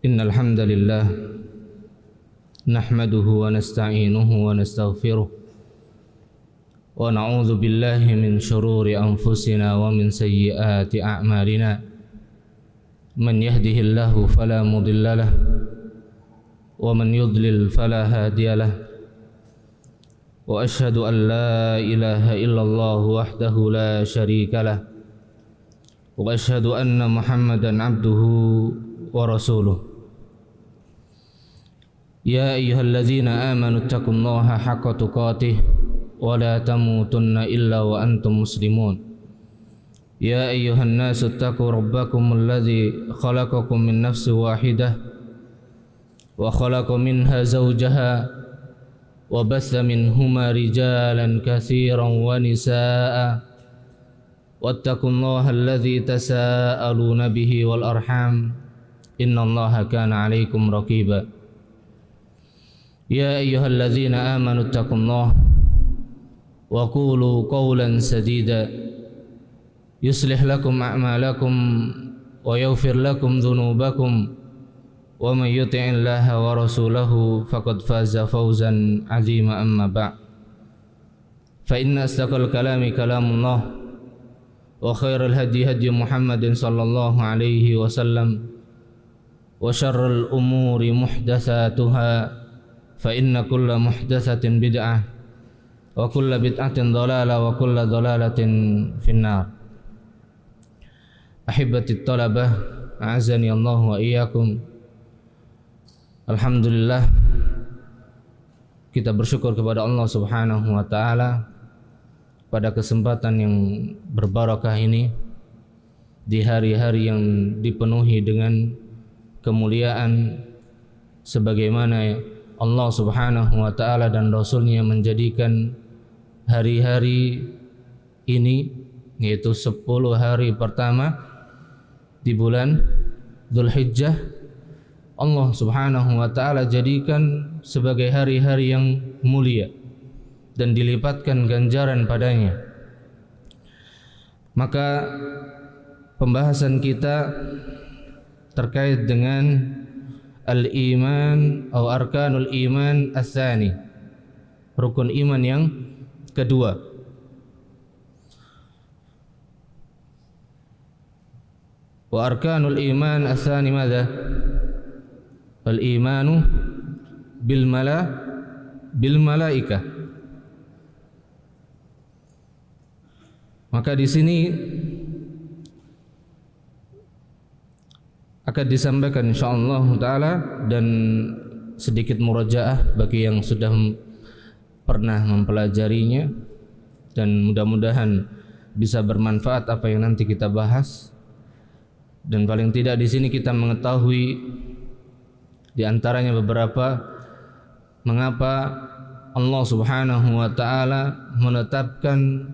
Innal hamdalillah nahmaduhu wa nasta'inuhu wa nastaghfiruh wa na'udzu billahi min shururi anfusina wa min sayyiati a'malina. Man yahdihillahu fala mudilla lahu wa man yudlil fala hadiya lahu. Wa ashhadu an la ilaha illallah wahdahu la syarika lahu wa ashhadu anna Muhammadan abduhu wa rasuluh. Ya ayyuhalladzina amanu taqullaha haqqa tuqatih wa la tamutunna illa wa antum muslimun. Ya ayyuhan nasu taqu rabbakumul ladzi khalaqakum min nafsin wahidah wa khalaqa minha zawjaha wa bassa minhuma rijalan katsiran wa nisaa'a wattaqullaha alladzi tasaaluna bihi wal arham innallaha kana 'alaikum raqiba. Ya ayyuhalladzina amanu taqullaha wa qulu qawlan sadida yuslih lakum a'malakum wa yaghfir lakum dhunubakum wa man yuti'illaha wa rasulahu faqad faza fawzan 'azima. Amma ba'd, fa inna asdaqal kalami kalamullah wa khairal hadi hadi Muhammadin sallallahu alaihi wasallam wa syarrul umuri muhdatsatuha fa inna kulla muhdatsatin bid'ah wa kulla bid'atin dhalalah wa kulla dhalalatin finnar. Ahibbatit talabah, a'azani Allah wa iyyakum. Alhamdulillah, kita bersyukur kepada Allah Subhanahu wa taala pada kesempatan yang berbarakah ini, di hari-hari yang dipenuhi dengan kemuliaan, sebagaimana Allah Subhanahu wa taala dan Rasulnya menjadikan hari-hari ini, yaitu 10 hari pertama di bulan Dzulhijjah, Allah Subhanahu wa taala jadikan sebagai hari-hari yang mulia dan dilipatkan ganjaran padanya. Maka pembahasan kita terkait dengan al-iman atau arkanul iman ats-tsani, rukun iman yang kedua. Wa arkanul iman ats-tsani madza? Al-imanu bil malaikah. Maka di sini akan disampaikan insyaallah taala dan sedikit murajaah bagi yang sudah pernah mempelajarinya, dan mudah-mudahan bisa bermanfaat apa yang nanti kita bahas. Dan paling tidak di sini kita mengetahui di antaranya beberapa mengapa Allah Subhanahu wa taala menetapkan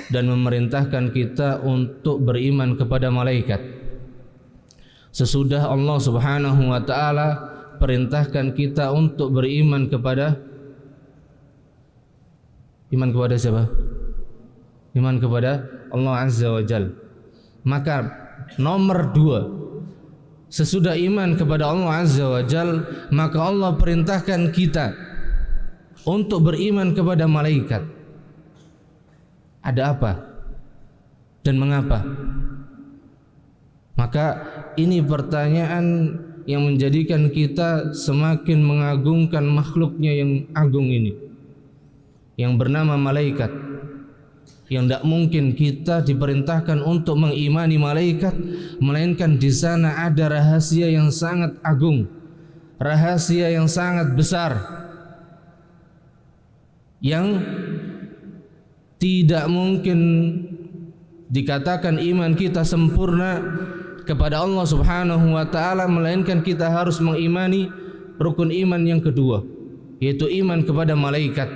dan memerintahkan kita untuk beriman kepada malaikat. Sesudah Allah Subhanahu wa taala perintahkan kita untuk beriman kepada siapa? Iman kepada Allah Azza wa Jalla. Maka nomor 2, sesudah iman kepada Allah Azza wa Jalla, maka Allah perintahkan kita untuk beriman kepada malaikat. Ada apa dan mengapa? Maka ini pertanyaan yang menjadikan kita semakin mengagungkan makhluknya yang agung ini, yang bernama malaikat, yang tidak mungkin kita diperintahkan untuk mengimani malaikat, melainkan di sana ada rahasia yang sangat agung, rahasia yang sangat besar, yang tidak mungkin dikatakan iman kita sempurna kepada Allah Subhanahu wa taala, melainkan kita harus mengimani rukun iman yang kedua, yaitu iman kepada malaikat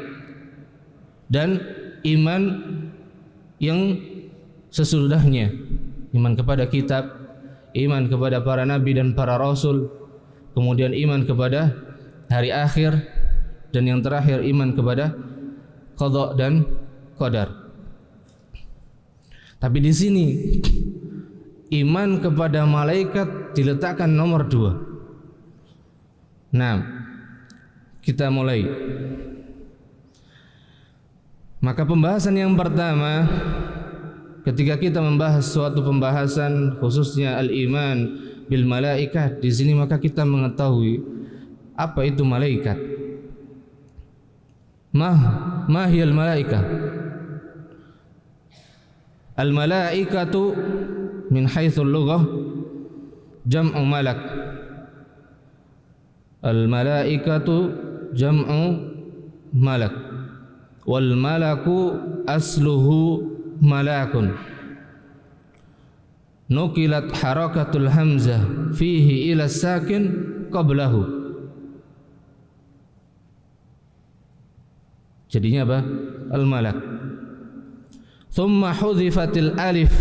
dan iman yang sesudahnya, iman kepada kitab, iman kepada para nabi dan para rasul, kemudian iman kepada hari akhir, dan yang terakhir iman kepada qada dan qadar. Tapi di sini iman kepada malaikat diletakkan nomor 2. Nah, kita mulai. Maka pembahasan yang pertama, ketika kita membahas suatu pembahasan khususnya al-iman bil malaikat, di sini maka kita mengetahui apa itu malaikat. Ma hiyal malaikah? Al malaikatu min haitsul lughah jam'u malak. Al malaikatu jam'u malak. Wal malaku asluhu malakun. Nukilat harakatul hamzah fihi ila sakin qablahu. Jadinya apa? Al-malak. Thumma hudhifatil alif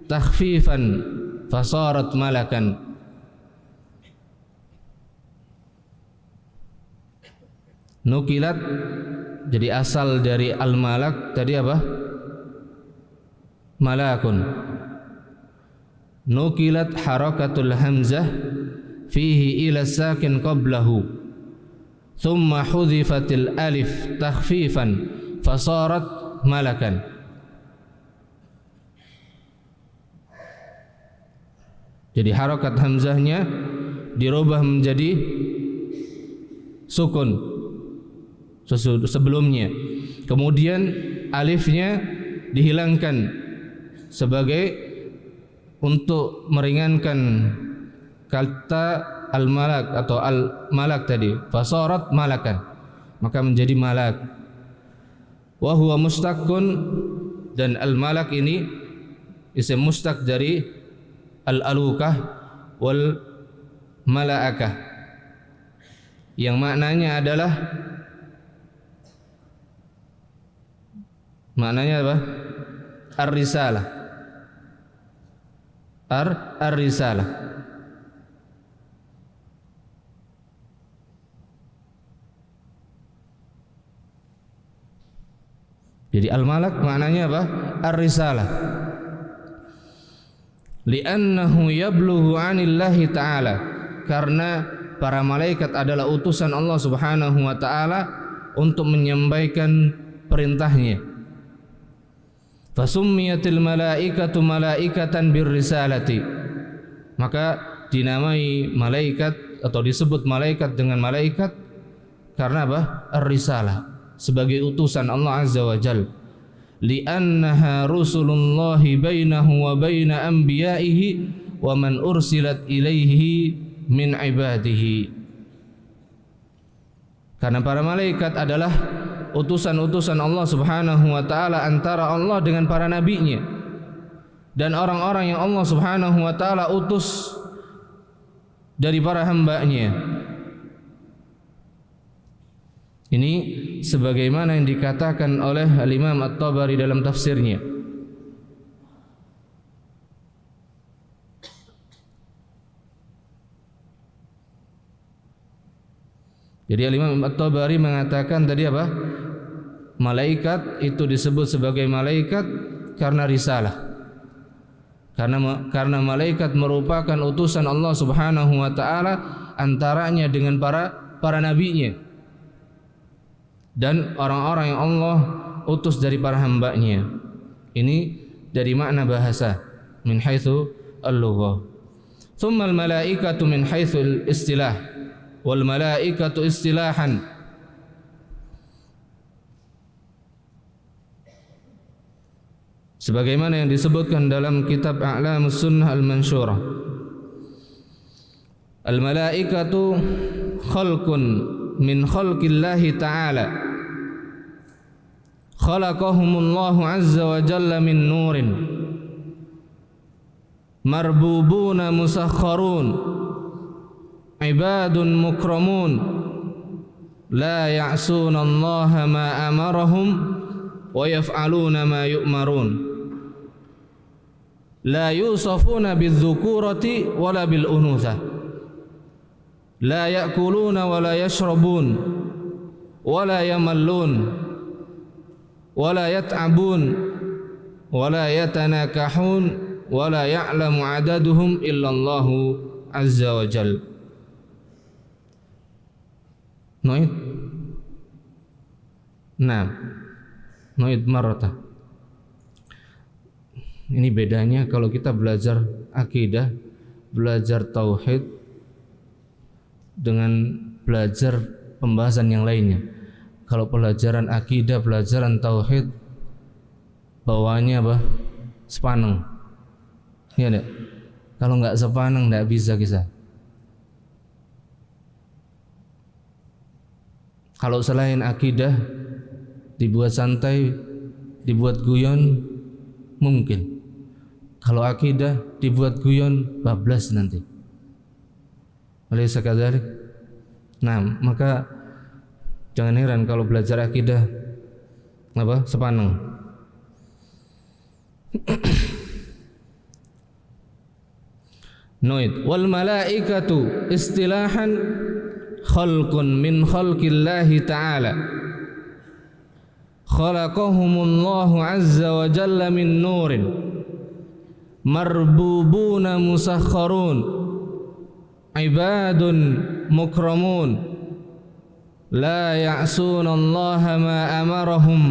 takhfifan fasarat malakan. Nukilat, jadi asal dari al-malak tadi apa? Malakun. Nukilat harakatul hamzah fihi ila sakin qablahu. Thumma hudhifatil alif takhfifan fasarat malakan. Jadi harakat hamzahnya dirubah menjadi sukun sebelumnya. Kemudian alifnya dihilangkan sebagai untuk meringankan kata al-malak atau al-malak tadi. Fasarat malakan, maka menjadi malak. Wa huwa mustaqun, dan al-malak ini isim mustaq dari al-alukah wal malaakah, yang maknanya adalah apa? Ar-risalah. Ar-risalah. Jadi al-malak maknanya apa? Ar-risalah. Li'annahu yablughu 'anillahi ta'ala, karena para malaikat adalah utusan Allah Subhanahu wa taala untuk menyampaikan perintahnya. Fasummiyatil malaikatu malaikatan birrisalati, maka dinamai malaikat atau disebut malaikat dengan malaikat karena apa? Ar-risalah, sebagai utusan Allah Azza wa Jalla. Li'annaha rusulullahi bainahu wa baina anbiya'ihi wa man ursilat ilaihi min ibadihi. Karena para malaikat adalah utusan-utusan Allah Subhanahu wa taala antara Allah dengan para nabinya dan orang-orang yang Allah Subhanahu wa taala utus dari para hamba-Nya. Ini sebagaimana yang dikatakan oleh Al-Imam At-Tabari dalam tafsirnya. Jadi Al-Imam At-Tabari mengatakan tadi apa? Malaikat itu disebut sebagai malaikat karena risalah. Karena malaikat merupakan utusan Allah Subhanahu wa taala antaranya dengan para nabinya dan orang-orang yang Allah utus dari para hamba-Nya. Ini dari makna bahasa min haitsu al-lughah. Thumma al-malaikatu min haitsu al-istilah wal malaikatu istilahan. Sebagaimana yang disebutkan dalam kitab A'lamus Sunnah Al-Mansyurah. Al-malaikatu khalqun min khalqillahi ta'ala. Khalaqahumullahu azza wa jalla min nurin marbubuna musakharun ibadun mukramun la ya'suna allaha ma amarahum wa yaf'aluna ma yu'marun la yusafuna bidh-dhukurati wala bil-unuthah la ya'kuluna wala yashrabun wala yamallun wala yat'abun wala yatanakahun wa la ya'lamu 'adaduhum illallahu azza wa jal. Noid. Nah, noid marrata. Ini bedanya kalau kita belajar akidah, belajar tauhid dengan belajar pembahasan yang lainnya. Kalau pelajaran akidah, pelajaran tauhid, bawaannya apa? Sepaneng. Iya enggak? Kalau enggak sepaneng enggak bisa kisah. Kalau selain akidah dibuat santai, dibuat guyon, mungkin. Kalau akidah dibuat guyon, bablas nanti. Oleh sekadar, nah maka jangan heran kalau belajar akidah apa sepaneng. Noid. Wal malaikatu istilahan khalqun min khalqillahi ta'ala. Khalaqahumullahu azza wa jalla min nurin marbubuna musakharun ibadun mukramun la ya'suna allaha ma amarahum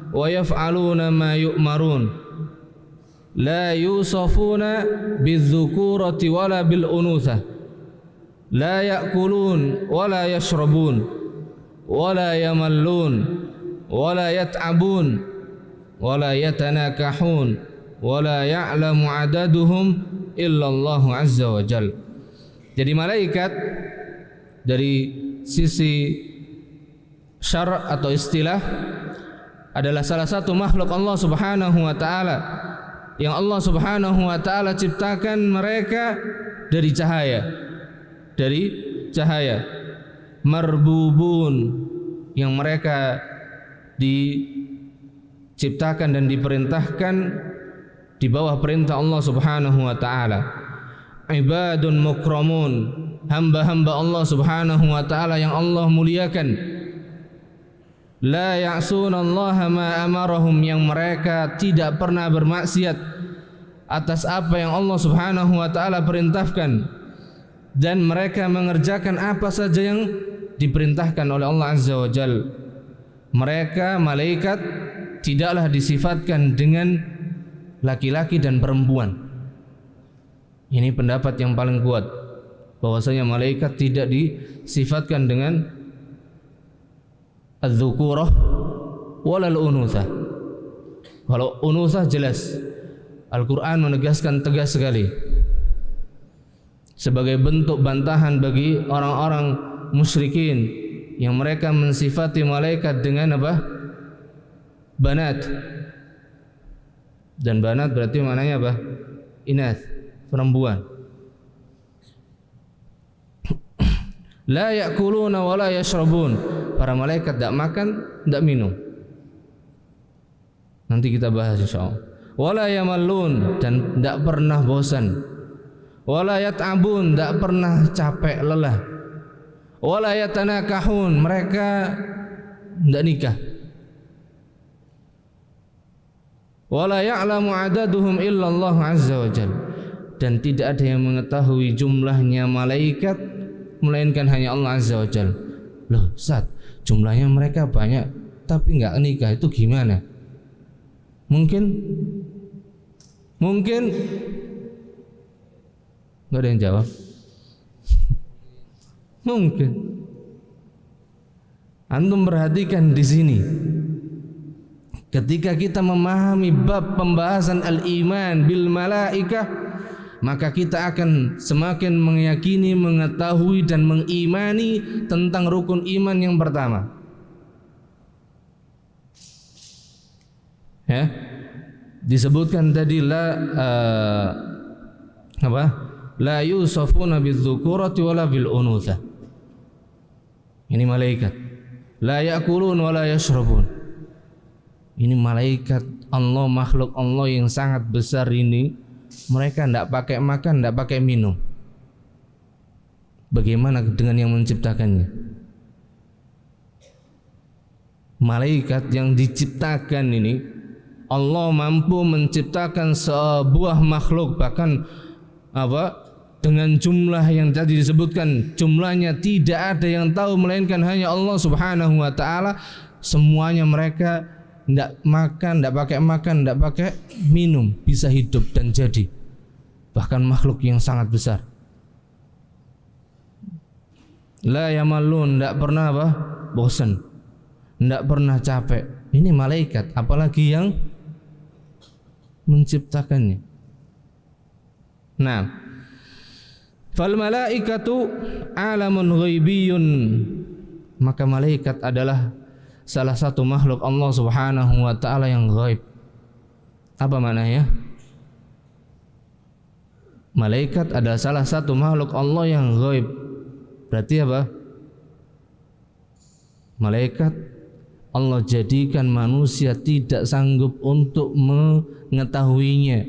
wa yaf'aluna ma yu'marun la yusafuna bizdzukurati wala bil unuthah la ya'kulun wala yashrabun wala yamallun wala yat'abun wala yatanakahun wala ya'lamu 'adaduhum illallahu azza wa jal. Jadi malaikat dari sisi syara' atau istilah adalah salah satu makhluk Allah Subhanahu wa taala yang Allah Subhanahu wa taala ciptakan mereka dari cahaya marbubun yang mereka diciptakan dan diperintahkan di bawah perintah Allah Subhanahu wa taala. Ibadun mukramun, hamba-hamba Allah Subhanahu wa taala yang Allah muliakan. La ya'sunallaha ma amarahum, yang mereka tidak pernah bermaksiat atas apa yang Allah Subhanahu wa taala perintahkan, dan mereka mengerjakan apa saja yang diperintahkan oleh Allah Azza wa Jalla. Mereka malaikat tidaklah disifatkan dengan laki-laki dan perempuan. Ini pendapat yang paling kuat, bahwasanya malaikat tidak disifatkan dengan az-dzukurah walal unuthah. Kalau unuthah jelas Al-Quran menegaskan tegas sekali sebagai bentuk bantahan bagi orang-orang musyrikin yang mereka mensifati malaikat dengan apa? Banat. Dan banat berarti maknanya apa? Inath, perempuan. La ya'kuluna wa la yashrabun. Para malaikat tidak makan, tidak minum. Nanti kita bahas insyaallah. Wa la yamallun, dan tidak pernah bosan. Wa la yat'abun, tidak pernah capek lelah. Wala yatanakahun, mereka tidak nikah. Wala ya'lamu 'adaduhum illallah azza wa jalla, dan tidak ada yang mengetahui jumlahnya malaikat melainkan hanya Allah azza wa jalla. Loh, Ustaz, jumlahnya mereka banyak tapi enggak nikah, itu gimana? Mungkin enggak ada yang jawab. Mungkin antum perhatikan di sini, ketika kita memahami bab pembahasan al-iman bil malaikah, maka kita akan semakin meyakini, mengetahui dan mengimani tentang rukun iman yang pertama. Ya, disebutkan tadi la yusafuna bizdzukurati wala bil unuthah. Ini malaikat. La ya'kulun wa la yashrabun. Ini malaikat Allah, makhluk Allah yang sangat besar ini. Mereka tidak pakai makan, tidak pakai minum. Bagaimana dengan yang menciptakannya? Malaikat yang diciptakan ini Allah mampu menciptakan sebuah makhluk, bahkan dengan jumlah yang tadi disebutkan, jumlahnya tidak ada yang tahu melainkan hanya Allah Subhanahu wa taala. Semuanya mereka tidak makan, tidak pakai minum, bisa hidup dan jadi. Bahkan makhluk yang sangat besar. La yamallun, tidak pernah bosan, tidak pernah capek. Ini malaikat, apalagi yang menciptakannya. Nah, fal malaikatu alamun ghaibiyun, maka malaikat adalah salah satu makhluk Allah Subhanahu wa taala yang gaib. Apa maknanya? Malaikat adalah salah satu makhluk Allah yang gaib. Berarti apa? Malaikat Allah jadikan manusia tidak sanggup untuk mengetahuinya,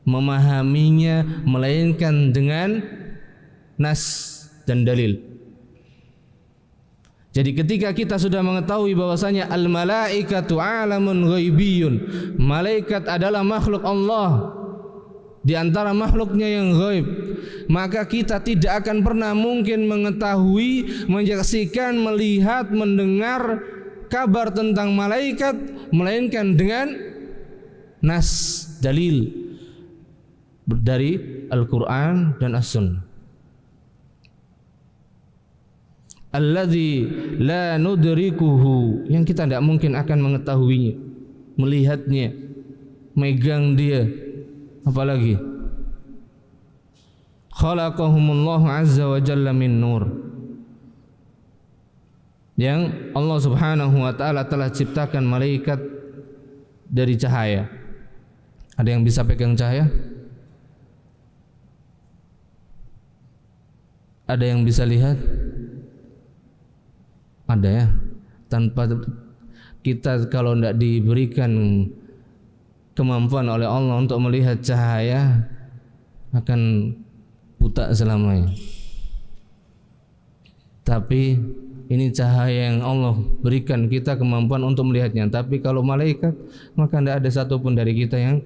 memahaminya, melainkan dengan nas dan dalil. Jadi ketika kita sudah mengetahui bahwasanya al-malaikatu alamun ghaibiyun, malaikat adalah makhluk Allah di antara makhluknya yang gaib, maka kita tidak akan pernah mungkin mengetahui, menyaksikan, melihat, mendengar kabar tentang malaikat melainkan dengan nas, dalil dari Al-Quran dan As-Sunnah. Alladzi la nudrikuhu, yang kita tidak mungkin akan mengetahuinya, melihatnya, megang dia, apalagi khalaqahumullahu azza wa jalla min nur, yang Allah Subhanahu wa taala telah ciptakan malaikat dari cahaya. Ada yang bisa pegang cahaya? Ada yang bisa lihat? Ada ya. Tanpa kita, kalau tidak diberikan kemampuan oleh Allah untuk melihat cahaya, akan buta selamanya. Tapi ini cahaya yang Allah berikan kita kemampuan untuk melihatnya. Tapi kalau malaikat, maka tidak ada satupun dari kita yang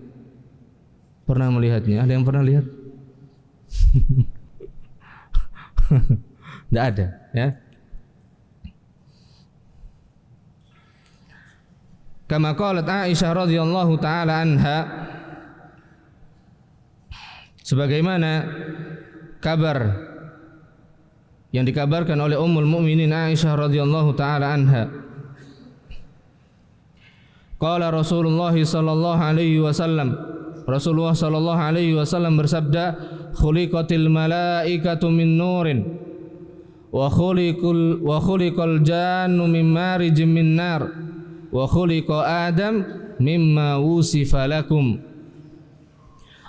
pernah melihatnya. Ada yang pernah lihat? Tidak ada ya. Kama qalat Aisyah radhiyallahu taala anha, sebagaimana kabar yang dikabarkan oleh Ummul Mukminin Aisyah radhiyallahu taala anha, qala Rasulullah sallallahu alaihi wasallam, Rasulullah sallallahu alaihi wasallam bersabda, khuliqatil malaikatu min nurin wa khuliqal jannu min marijin min nar wa khuliqa Adam mimma wusifa lakum.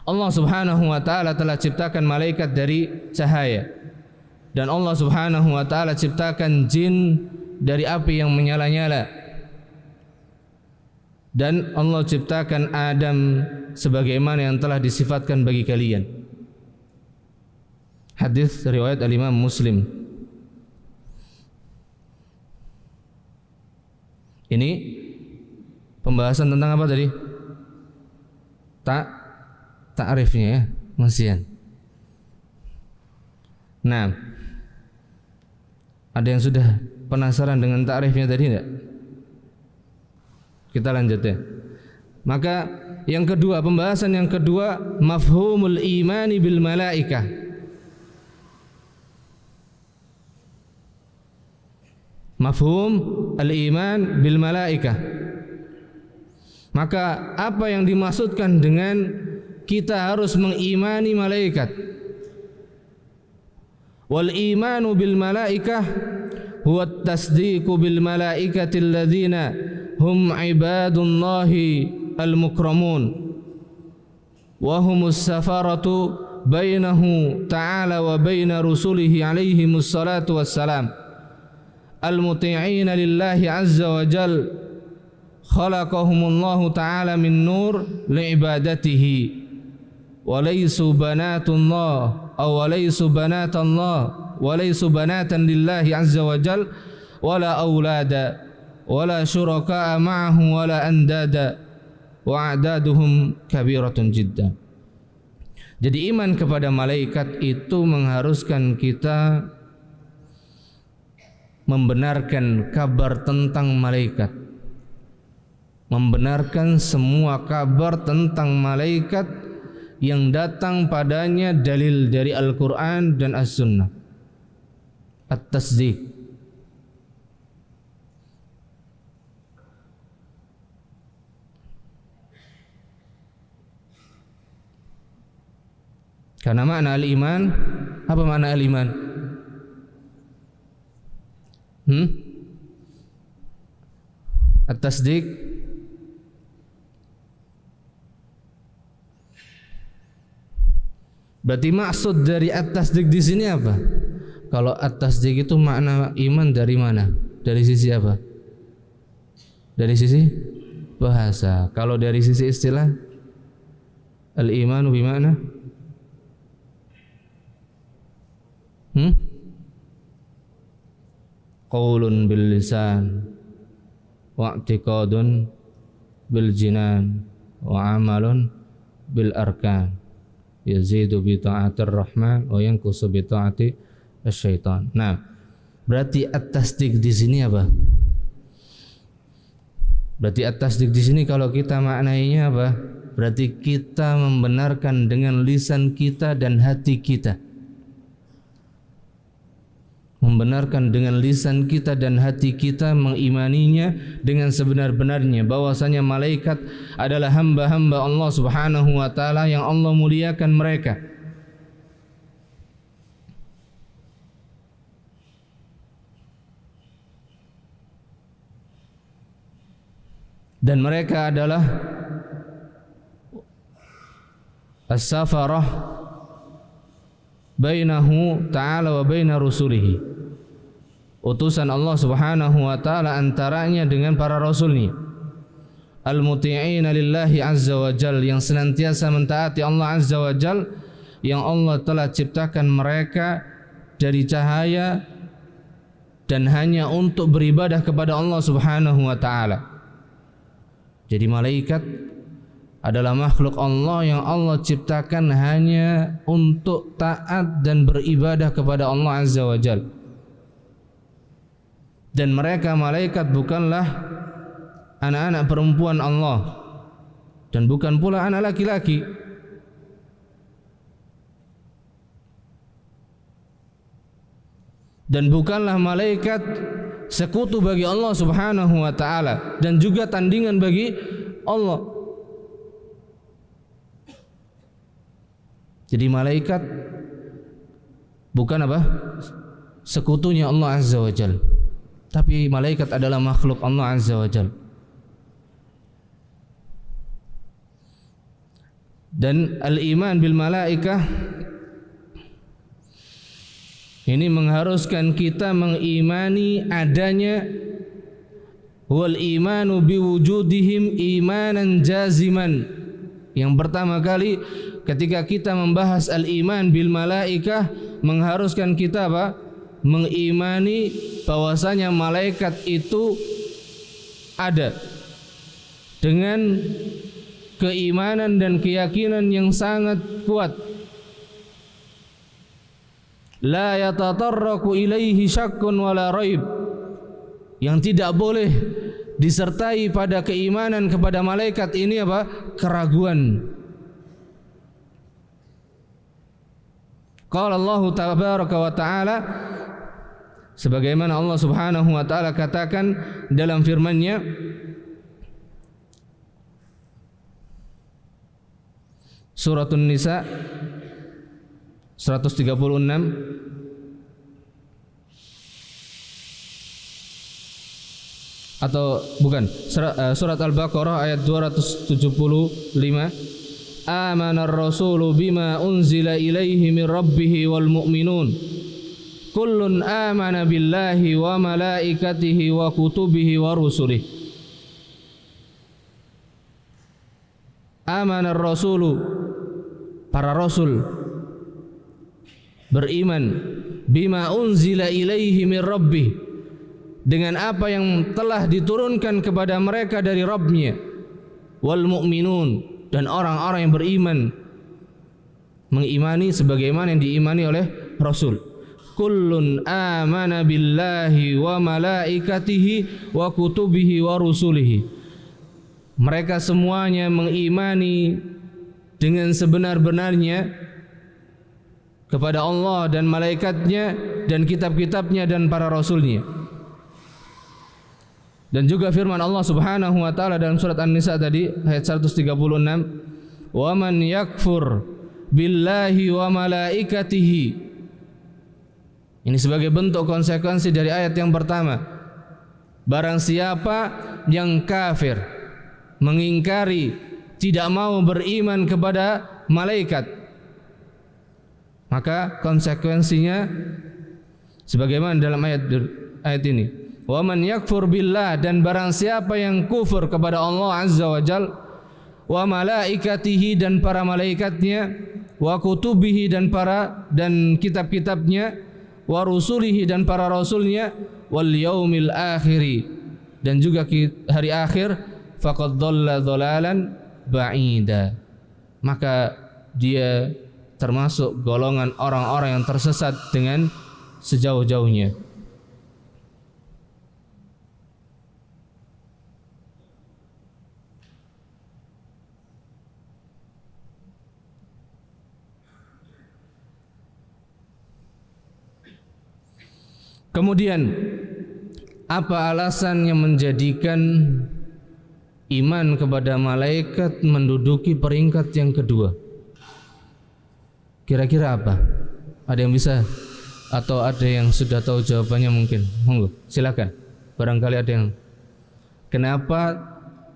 Allah Subhanahu wa taala telah ciptakan malaikat dari cahaya, dan Allah Subhanahu wa taala ciptakan jin dari api yang menyala-nyala, dan Allah ciptakan Adam sebagaimana yang telah disifatkan bagi kalian. Hadis riwayat Al-Imam Muslim. Ini pembahasan tentang apa tadi? Ta'rifnya ya, masian. Nah, ada yang sudah penasaran dengan ta'rifnya tadi enggak? Kita lanjut ya. Maka yang kedua, pembahasan yang kedua, mafhumul imani bil malaikah. Mafhum al-iman bil malaikah. Maka apa yang dimaksudkan dengan kita harus mengimani malaikat? Wal imanu bil malaikah huwa at-tasdiqu bil malaikati alladzina hum ibadullahi al-mukramun wa humus safaratu bainahu ta'ala wa baina rusulihi alaihimus salatu wassalam al-muti'ina lillahi azza wa jal, khalaqahumullahu ta'ala min nur li'ibadatihi wa laysu banatullah aw wa laysu banatallah wa laysu banatan lillahi azza wa jal wala awlada wala syuraka'a ma'ahu wala andada wa a'daduhum kabiratun jiddan. Jadi iman kepada malaikat itu mengharuskan kita membenarkan kabar tentang malaikat, membenarkan semua kabar tentang malaikat yang datang padanya dalil dari Al-Quran dan As-Sunnah. At-tasdiq. Karena makna al-iman, apa makna al-iman? At-tasdiq. Berarti maksud dari at-tasdiq di sini apa? Kalau at-tasdiq itu makna iman dari mana? Dari sisi apa? Dari sisi bahasa. Kalau dari sisi istilah, al-imanu bimana? Qaulun bil lisan wa i'tiqadun bil jinan wa amalun bil arkan yazidu bi ta'atir rahman wa yanqusu bi ta'ati asyaitan. Nah, berarti at-tasdiq di sini apa? Berarti at-tasdiq di sini kalau kita maknainya apa? Berarti kita membenarkan dengan lisan kita dan hati kita. Membenarkan dengan lisan kita dan hati kita, mengimaninya dengan sebenar-benarnya bahwasanya malaikat adalah hamba-hamba Allah Subhanahu wa taala yang Allah muliakan mereka. Dan mereka adalah as-safarah bainahu ta'ala wa baina rusulihi, utusan Allah Subhanahu wa taala antaranya dengan para rasulnya, al-muti'ina lillahi azza wa jal, yang senantiasa mentaati Allah azza wa jal, yang Allah telah ciptakan mereka dari cahaya dan hanya untuk beribadah kepada Allah Subhanahu wa taala. Jadi malaikat adalah makhluk Allah yang Allah ciptakan hanya untuk taat dan beribadah kepada Allah Azza wa Jal. Dan mereka malaikat bukanlah anak-anak perempuan Allah dan bukan pula anak laki-laki. Dan bukanlah malaikat sekutu bagi Allah Subhanahu wa taala dan juga tandingan bagi Allah. Jadi malaikat bukan apa? Sekutunya Allah Azza wa Jal. Tapi malaikat adalah makhluk Allah Azza wa Jal. Dan al-iman bil malaikah ini mengharuskan kita mengimani adanya wal imanu biwujudihim imanan jaziman. Yang pertama kali ketika kita membahas al-iman bil malaikah, mengharuskan kita apa? Mengimani bahwasanya malaikat itu ada dengan keimanan dan keyakinan yang sangat kuat. La yatatarraku ilaihi syakkun wala raib, yang tidak boleh disertai pada keimanan kepada malaikat ini apa? Keraguan. Qala Allah tabaraka wa taala, sebagaimana Allah Subhanahu wa taala katakan dalam firman-Nya, Surah An-Nisa 136 atau bukan, surat Al-Baqarah ayat 275. Amanar rasulu bima unzila ilaihi min rabbih wal mu'minun kullun amana billahi wa malaikatihi wa kutubihi wa rusulihi. Amanar rasulu, para rasul beriman, bima unzila ilaihi min rabbih, dengan apa yang telah diturunkan kepada mereka dari Rabbnya, wal mu'minun, dan orang-orang yang beriman mengimani sebagaimana yang diimani oleh Rasul. Kullun amana billahi wa malaikatihi wa kutubihi wa rusulihi. Mereka semuanya mengimani dengan sebenar-benarnya kepada Allah dan malaikatnya dan kitab-kitabnya dan para rasulnya. Dan juga firman Allah Subhanahu wa taala dalam surat An-Nisa tadi ayat 136, "Wa man yakfur billahi wa malaikatihi." Ini sebagai bentuk konsekuensi dari ayat yang pertama. Barang siapa yang kafir, mengingkari, tidak mau beriman kepada malaikat, maka konsekuensinya sebagaimana dalam ayat ini. Wa man yakfur billah, dan barang siapa yang kufur kepada Allah Azza wa Jal, wa malaikatihi, dan para malaikatnya, wa kutubihi, dan kitab-kitabnya, wa rusulihi, dan para rasulnya, wal yaumil akhiri, dan juga hari akhir, faqad dhalla dhalalan ba'ida, maka dia termasuk golongan orang-orang yang tersesat dengan sejauh-jauhnya. Kemudian, apa alasan yang menjadikan iman kepada malaikat menduduki peringkat yang kedua? Kira-kira apa? Ada yang bisa atau ada yang sudah tahu jawabannya mungkin? Monggo, silakan. Barangkali ada yang. Kenapa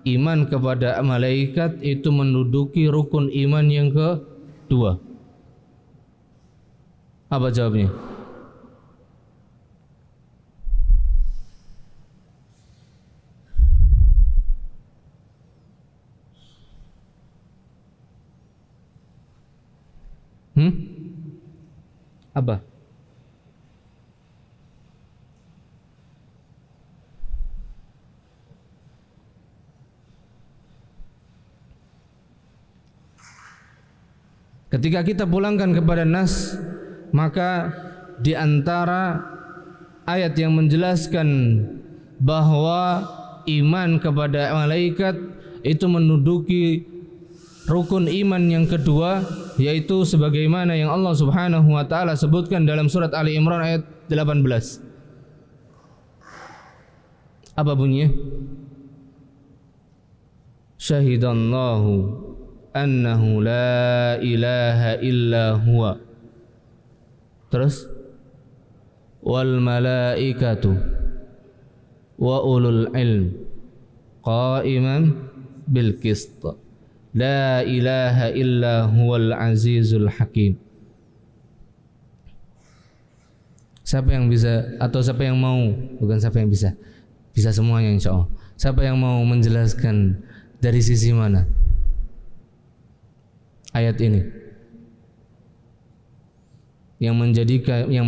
iman kepada malaikat itu menduduki rukun iman yang kedua? Apa jawabnya? Apa? Ketika kita pulangkan kepada nas, maka di antara ayat yang menjelaskan bahwa iman kepada malaikat itu menduduki rukun iman yang kedua, yaitu sebagaimana yang Allah Subhanahu wa taala sebutkan dalam surat Ali Imran ayat 18. Apa bunyinya? Syahidallahu annahu la ilaha illa huwa. Terus wal malaikatu wa ulul ilm qa'iman bil qist. La ilaha illa huwal azizul hakim. Siapa yang bisa, atau siapa yang mau, bukan siapa yang bisa, bisa semuanya insyaallah. Siapa yang mau menjelaskan dari sisi mana ayat ini yang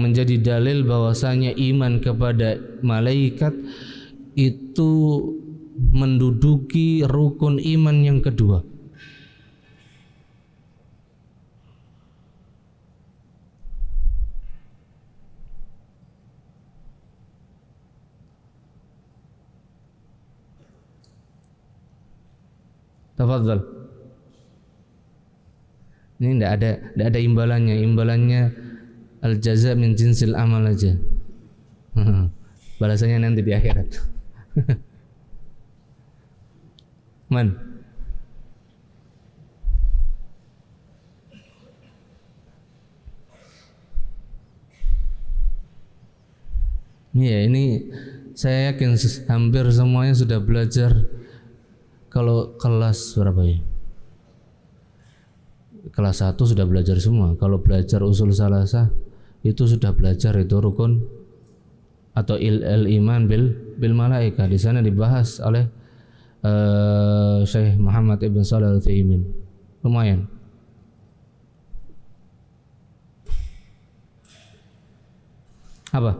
menjadi dalil bahwasanya iman kepada malaikat itu menduduki rukun iman yang kedua? Tafadhal. Ini tidak ada imbalannya. Imbalannya al-jaza min jinsil amal aja. Balasannya nanti di akhirat. Man. Iya, ini saya yakin hampir semuanya sudah belajar. Kalau kelas berapa ya? Kelas 1 sudah belajar semua. Kalau belajar usul salasah itu sudah belajar itu rukun atau iman bil malaika. Di sana dibahas oleh Syekh Muhammad Ibn Shalih Al-Utsaimin. Lumayan. Apa?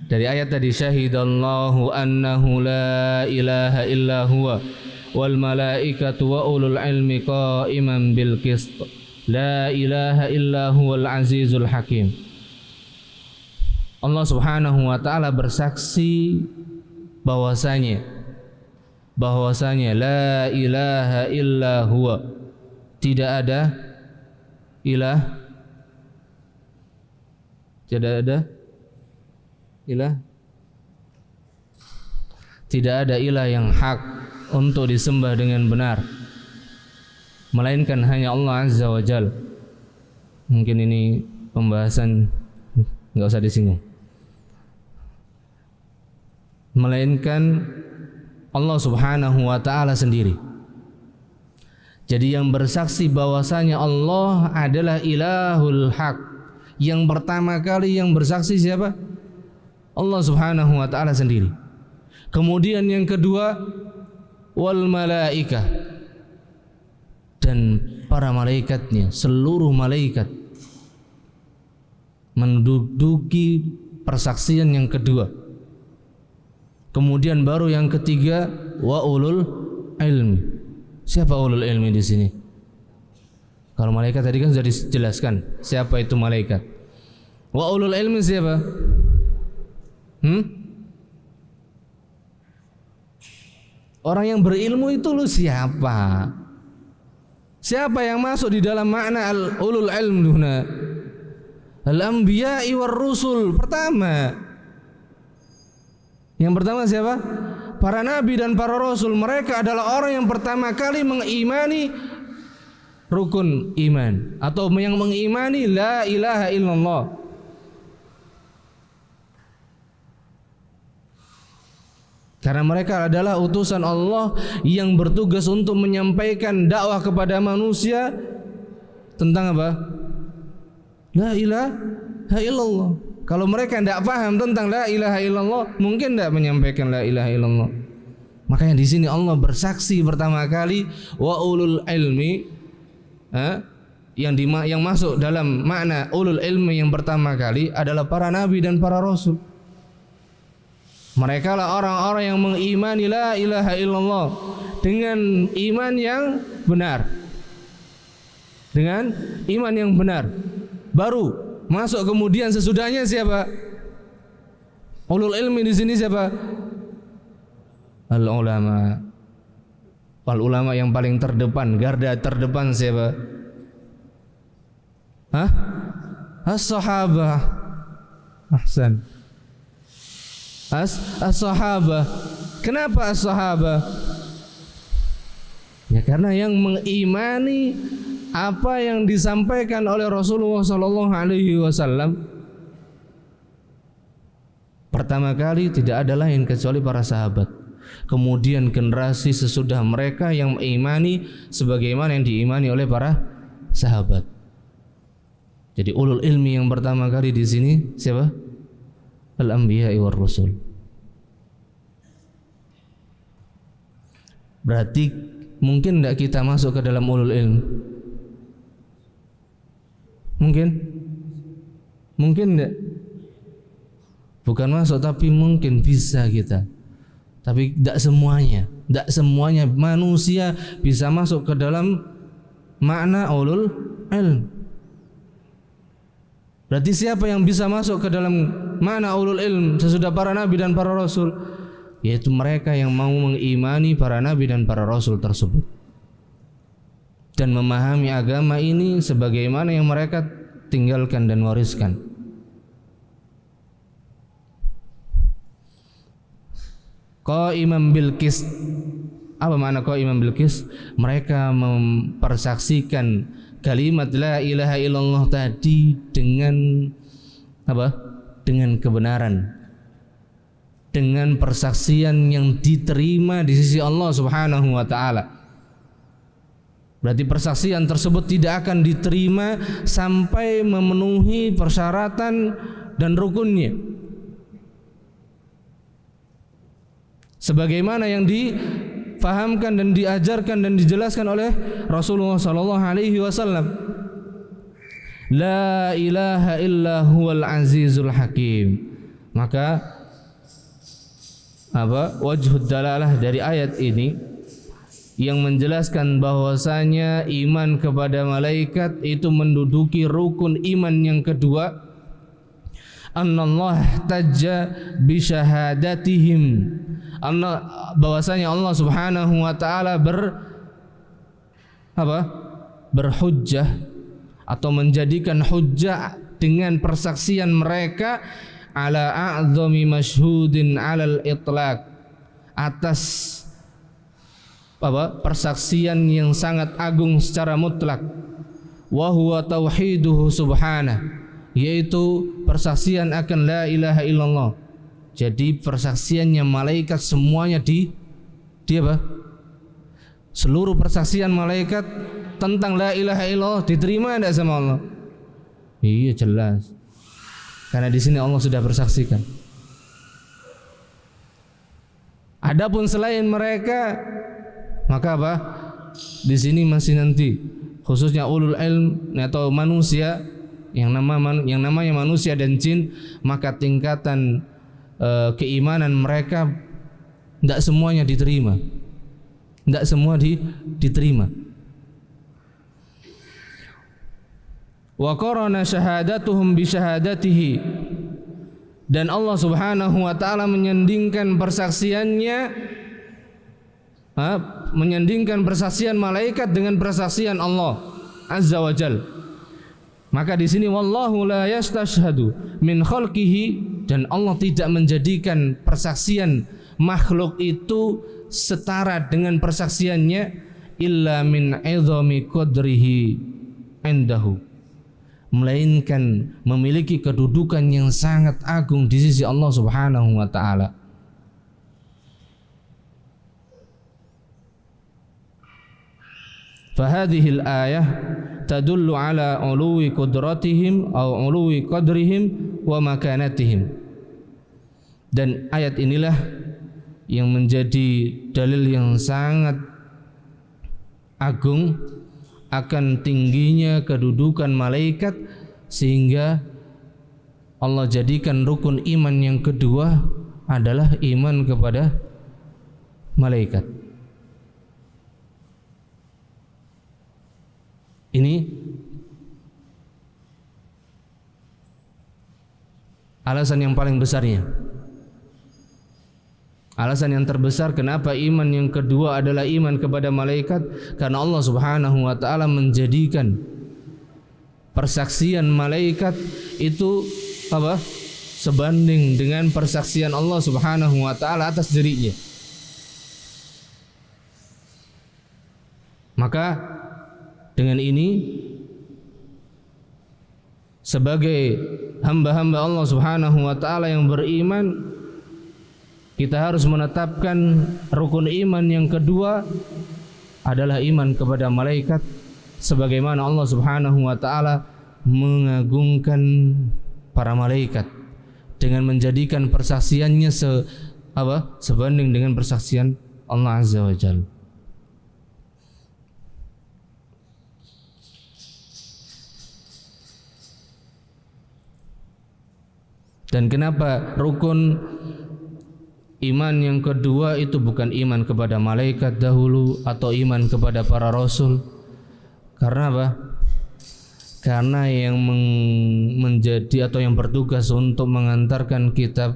Dari ayat tadi, syahidallahu annahu la ilaha illa huwa wal malaikatu wa ulul ilmi qa'iman bil qist la ilaha illa huwal azizul hakim. Allah Subhanahu wa taala bersaksi bahwasanya la ilaha illa huwa, tidak ada ilah, tidak ada ilah yang hak untuk disembah dengan benar melainkan hanya Allah Azza wa Jalla. Mungkin ini pembahasan enggak usah disinggung. Melainkan Allah Subhanahu wa taala sendiri. Jadi yang bersaksi bahwasanya Allah adalah ilahul haq, yang pertama kali yang bersaksi siapa? Allah Subhanahu wa taala sendiri. Kemudian yang kedua, wal malaikah, dan para malaikatnya, seluruh malaikat menduduki persaksian yang kedua. Kemudian baru yang ketiga, wa ulul ilmi. Siapa ulul ilmi di sini? Kalau malaikat tadi kan sudah dijelaskan siapa itu malaikat. Wa ulul ilmi siapa? Orang yang berilmu itu lu siapa? Siapa yang masuk di dalam makna ulul ilm duna? Al-anbiya'i war rusul. Yang pertama siapa? Para nabi dan para rasul. Mereka adalah orang yang pertama kali mengimani rukun iman, atau yang mengimani la ilaha illallah. Karena mereka adalah utusan Allah yang bertugas untuk menyampaikan dakwah kepada manusia tentang apa? La ilaha illallah. Kalau mereka tidak paham tentang la ilaha illallah, mungkin tidak menyampaikan la ilaha illallah. Makanya di sini Allah bersaksi pertama kali wa ulul ilmi, yang masuk dalam makna ulul ilmi yang pertama kali adalah para nabi dan para rasul. Mereka lah orang-orang yang mengimani la ilaha illallah dengan iman yang benar. Dengan iman yang benar. Baru masuk kemudian sesudahnya siapa? Ulul ilmi di sini siapa? Al ulama. Al ulama yang paling terdepan, garda terdepan siapa? As-sahabah. Ahsan. As-sahabah. Kenapa as-sahabah? Ya karena yang mengimani apa yang disampaikan oleh Rasulullah sallallahu alaihi wasallam pertama kali tidak ada lain kecuali para sahabat. Kemudian generasi sesudah mereka yang mengimani sebagaimana yang diimani oleh para sahabat. Jadi ulul ilmi yang pertama kali di sini siapa? Al-anbiya'i war rusul. Berarti mungkin tidak kita masuk ke dalam ulul ilm? Mungkin tidak? Bukan masuk, tapi mungkin bisa kita. Tapi tidak semuanya manusia bisa masuk ke dalam makna ulul ilm. Berarti siapa yang bisa masuk ke dalam makna ulul ilm sesudah para nabi dan para rasul? Yaitu mereka yang mau mengimani para nabi dan para rasul tersebut dan memahami agama ini sebagaimana yang mereka tinggalkan dan wariskan. Qa'iman bil qist. Apa makna qa'iman bil qist? Mereka mempersaksikan kalimat la ilaha illallah tadi dengan apa? Dengan kebenaran, dengan persaksian yang diterima di sisi Allah Subhanahu wa taala. Berarti persaksian tersebut tidak akan diterima sampai memenuhi persyaratan dan rukunnya, sebagaimana yang difahamkan dan diajarkan dan dijelaskan oleh Rasulullah sallallahu alaihi wasallam. La ilaha illa huwal azizul hakim. Maka wajhud dalalah dari ayat ini yang menjelaskan bahwasanya iman kepada malaikat itu menduduki rukun iman yang kedua. Annallah tajja bi syahadatihim, bahwasanya Allah Subhanahu wa taala berhujjah atau menjadikan hujjah dengan persaksian mereka ala a'zami masyhudin 'alal itlaq, atas persaksian yang sangat agung secara mutlak, wa huwa tauhiduhu subhanahu, yaitu persaksian akan la ilaha illallah. Jadi persaksiannya malaikat semuanya di seluruh persaksian malaikat tentang la ilaha illallah diterima tidak sama Allah? Iya, jelas. Karena di sini Allah sudah bersaksikan. Adapun selain mereka, maka di sini masih nanti khususnya ulul ilm atau manusia yang namanya manusia dan jin, maka tingkatan keimanan mereka tidak semuanya diterima. Tidak semua diterima. Wa qarana syahadatuhum bi syahadatihi, dan Allah Subhanahu wa taala menyandingkan persaksiannya, menyandingkan persaksian malaikat dengan persaksian Allah Azza wa Jalla. Maka di sini wallahu la yastashhadu min khalqihi, dan Allah tidak menjadikan persaksian makhluk itu setara dengan persaksiannya, illa min 'idhami qadrihi indahu, melainkan memiliki kedudukan yang sangat agung di sisi Allah Subhanahu wa taala. Fahadhihi al-ayah tadullu ala uluwi qudratihim aw uluwi qadrihim wa makanatihim. Dan ayat inilah yang menjadi dalil yang sangat agung akan tingginya kedudukan malaikat, sehingga Allah jadikan rukun iman yang kedua adalah iman kepada malaikat. Ini alasan yang paling besarnya. Alasan yang terbesar kenapa iman yang kedua adalah iman kepada malaikat, karena Allah Subhanahu wa taala menjadikan persaksian malaikat itu sebanding dengan persaksian Allah Subhanahu wa taala atas dirinya. Maka dengan ini sebagai hamba-hamba Allah Subhanahu wa taala yang beriman, kita harus menetapkan rukun iman yang kedua adalah iman kepada malaikat, sebagaimana Allah Subhanahu wa taala mengagungkan para malaikat dengan menjadikan persaksiannya sebanding dengan persaksian Allah Azza wa Jalla. Dan kenapa rukun iman yang kedua itu bukan iman kepada malaikat dahulu atau iman kepada para rasul? Karena apa? Karena yang menjadi atau yang bertugas untuk mengantarkan kitab,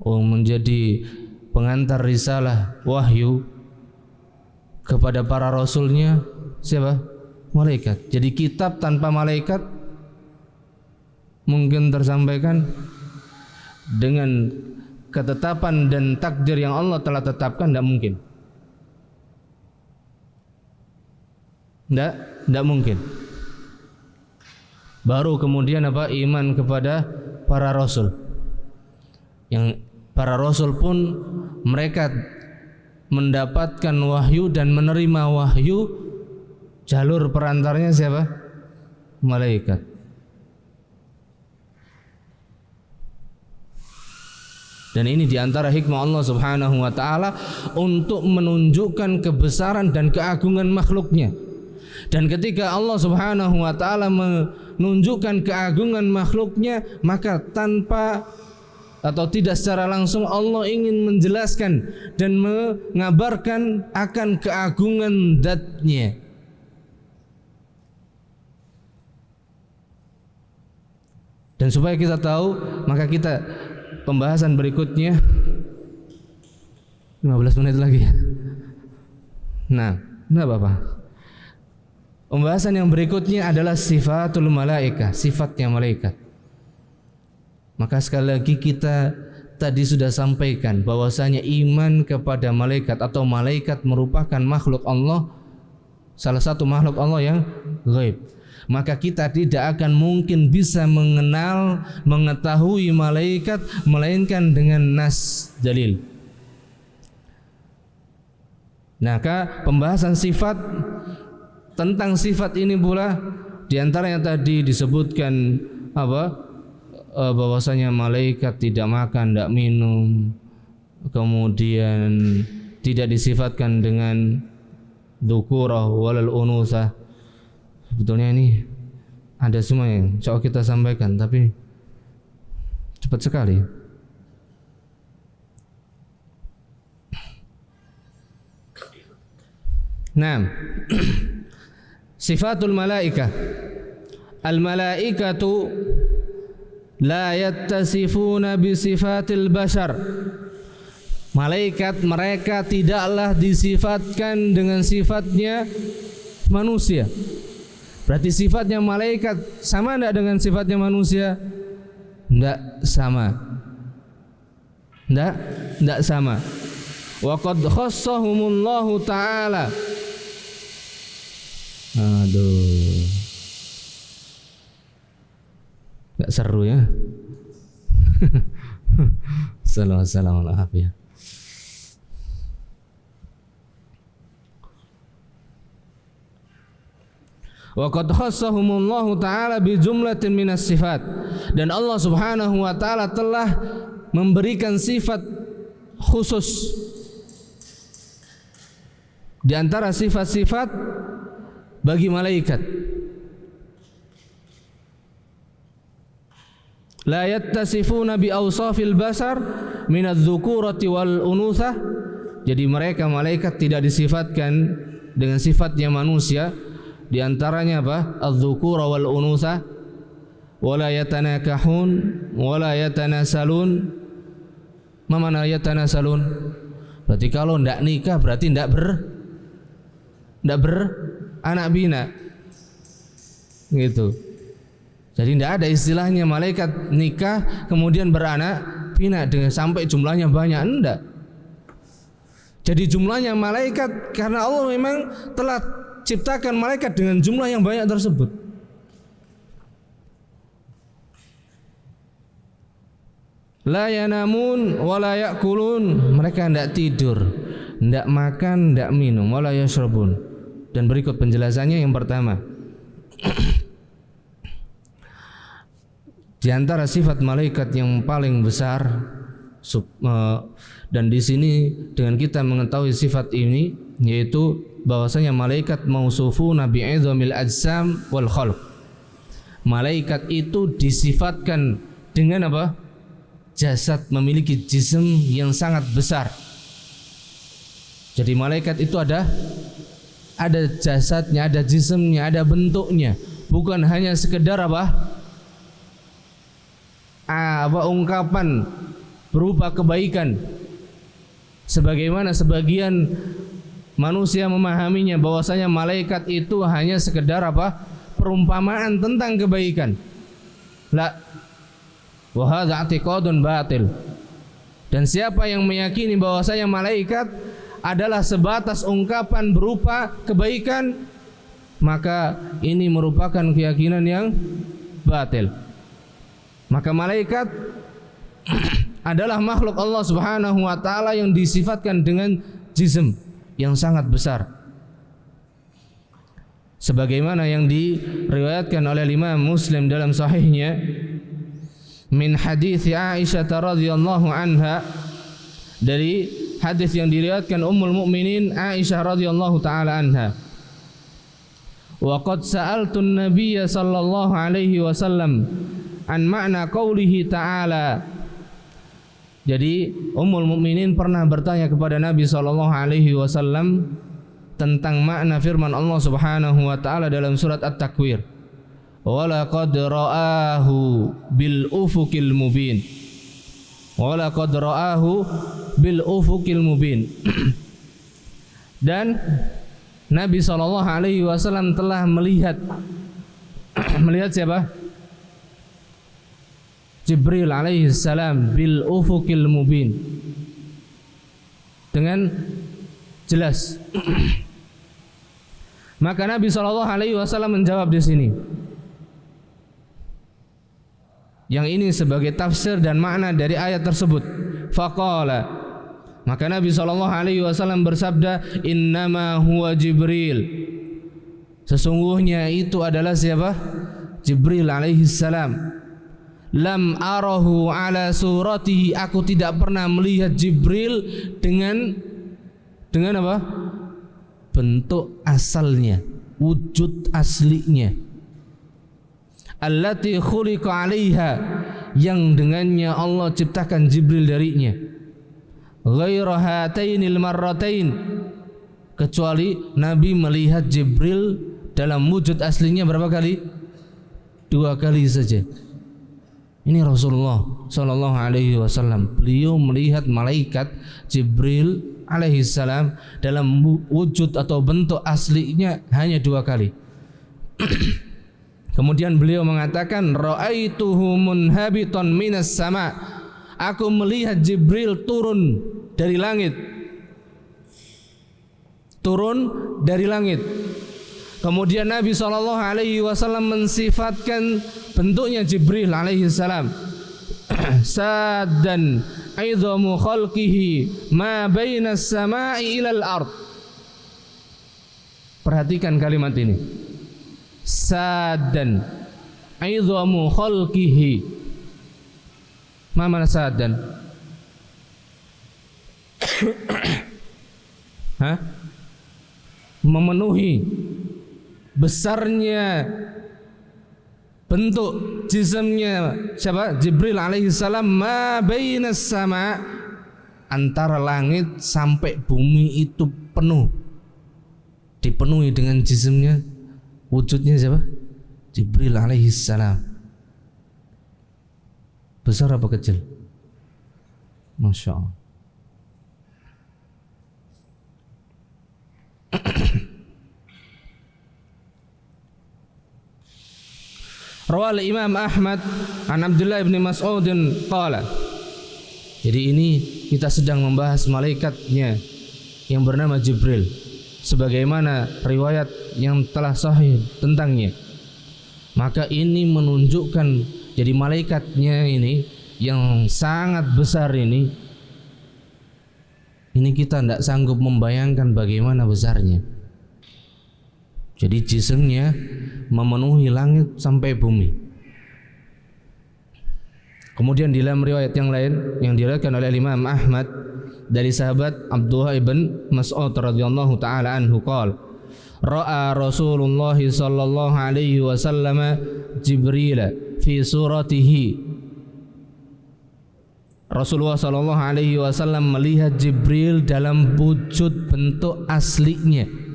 menjadi pengantar risalah wahyu kepada para rasulnya siapa? Malaikat. Jadi kitab tanpa malaikat mungkin tersampaikan dengan ketetapan dan takdir yang Allah telah tetapkan? Tidak mungkin. Tidak mungkin. Baru kemudian iman kepada para rasul. Yang para rasul pun mereka mendapatkan wahyu dan menerima wahyu, jalur perantaranya siapa? Malaikat. Dan ini diantara hikmah Allah Subhanahu wa ta'ala untuk menunjukkan kebesaran dan keagungan makhluknya. Dan ketika Allah Subhanahu wa ta'ala menunjukkan keagungan makhluknya, maka tanpa atau tidak secara langsung Allah ingin menjelaskan dan mengabarkan akan keagungan zat-Nya. Dan supaya kita tahu, maka kita pembahasan berikutnya 15 menit lagi ya. Nah, enggak apa-apa. Pembahasan yang berikutnya adalah sifatul malaikah, sifatnya malaikat. Maka sekali lagi kita tadi sudah sampaikan bahwasanya iman kepada malaikat atau malaikat merupakan makhluk Allah, salah satu makhluk Allah yang gaib. Maka kita tidak akan mungkin bisa mengenal, mengetahui malaikat melainkan dengan nas dalil. Maka pembahasan sifat, tentang sifat ini pula diantaranya tadi disebutkan bahwasanya malaikat tidak makan, tidak minum, kemudian tidak disifatkan dengan dzukurah walal unusah. Sebetulnya ini ada semua yang coba kita sampaikan, tapi cepat sekali. Nah, sifatul malaikah. Al-malaikatu la yattasifuna bi sifatil bashar. Malaikat mereka tidaklah disifatkan dengan sifatnya manusia. Berarti sifatnya malaikat sama enggak dengan sifatnya manusia? Enggak sama. Enggak sama. Wa qad khassahumullahu ta'ala. Aduh. Enggak seru ya. Assalamualaikum warahmatullahi. Wa qad khassahumullahu ta'ala bi jumlatin minas sifat. Dan Allah Subhanahu wa taala telah memberikan sifat khusus di antara sifat-sifat bagi malaikat. La yattasifuna bi awsafil basar minadz-dzukurati wal unutsah. Jadi mereka malaikat tidak disifatkan dengan sifatnya manusia. Di antaranya apa? Az-dzukura wal unutsah. Wala yatanakahun wala yatanasalun. Ma mana yatanasalun? Berarti kalau tidak nikah berarti tidak beranak bina. Gitu. Jadi tidak ada istilahnya malaikat nikah kemudian beranak pinak dengan sampai jumlahnya banyak, enggak. Jadi jumlahnya malaikat karena Allah memang telah ciptakan malaikat dengan jumlah yang banyak tersebut. La yanamun wa la yakulun, mereka tidak tidur, tidak makan, tidak minum, wa la yashrabun. Dan berikut penjelasannya. Yang pertama, di antara sifat malaikat yang paling besar, dan di sini dengan kita mengetahui sifat ini, yaitu bahwasanya malaikat mausufuna bi'idhamil ajsam wal khalq. Malaikat itu disifatkan dengan apa? Jasad, memiliki jism yang sangat besar. Jadi malaikat itu ada jasadnya, ada jismnya, ada bentuknya, bukan hanya sekedar ungkapan berupa kebaikan sebagaimana sebagian manusia memahaminya, bahwasanya malaikat itu hanya sekedar perumpamaan tentang kebaikan. La wa hadza i'tiqadun batil. Dan siapa yang meyakini bahwasanya malaikat adalah sebatas ungkapan berupa kebaikan, maka ini merupakan keyakinan yang batil. Maka malaikat adalah makhluk Allah Subhanahu wa taala yang disifatkan dengan jism yang sangat besar. Sebagaimana yang diriwayatkan oleh Imam Muslim dalam sahihnya min hadits Aisyah radhiyallahu anha, dari hadis yang diriwayatkan Ummul Mukminin Aisyah radhiyallahu taala anha. Wa qad sa'altu an-nabiy sallallahu alaihi wasallam an ma'na qawlihi ta'ala Jadi Ummul Mukminin pernah bertanya kepada Nabi SAW tentang makna firman Allah Subhanahu wa taala dalam surat At-Takwir. Walaqad ra'ahu bil ufuqil mubin. Walaqad ra'ahu bil ufuqil mubin. Dan Nabi SAW telah melihat siapa? Jibril alaihi salam bil ufuqil mubin, dengan jelas. Maka Nabi SAW menjawab di sini. Yang ini sebagai tafsir dan makna dari ayat tersebut. Faqala, maka Nabi SAW bersabda, innama huwa Jibril. Sesungguhnya itu adalah siapa? Jibril alaihi salam. Lam arahu ala suratihi, aku tidak pernah melihat Jibril dengan apa? Bentuk asalnya, wujud aslinya. Allati khuliqa 'alaiha, yang dengannya Allah ciptakan Jibril darinya. Ghairu hatainil marratain, kecuali Nabi melihat Jibril dalam wujud aslinya berapa kali? 2 kali saja. Ini Rasulullah sallallahu alaihi wasallam, beliau melihat malaikat Jibril alaihi salam dalam wujud atau bentuk aslinya hanya 2 kali. Kemudian beliau mengatakan, ra'aituhu munhabitan minas sama, aku melihat Jibril turun dari langit. Turun dari langit. Kemudian Nabi SAW mensifatkan bentuknya Jibril alaihi salam. Saddan aidhamu khalqihi ma baina as-sama'i ila al-ard. Perhatikan kalimat ini. Saddan aidhamu khalqihi. Ma mana saddan? Memenuhi besarnya bentuk jismnya siapa? Jibril alaihi salam, ma bainas sama, antara langit sampai bumi itu penuh, dipenuhi dengan jismnya, wujudnya siapa? Jibril alaihi salam. Besar apa kecil? Masya Allah. Rawal Imam Ahmad an Abdullah bin Mas'ud qala. Jadi ini kita sedang membahas malaikatnya yang bernama Jibril, sebagaimana riwayat yang telah sahih tentangnya. Maka ini menunjukkan jadi malaikatnya ini yang sangat besar ini kita tidak sanggup membayangkan bagaimana besarnya. Jadi jismnya memenuhi langit sampai bumi. Kemudian di dalam riwayat yang lain yang diriwayatkan oleh Imam Ahmad dari sahabat Abdullah ibn Mas'ud radhiyallahu taala anhu qala, ra'a Rasulullah sallallahu alaihi wasallam Jibril fi suratihi. Rasulullah sallallahu alaihi wasallam melihat Jibril dalam wujud bentuk aslinya.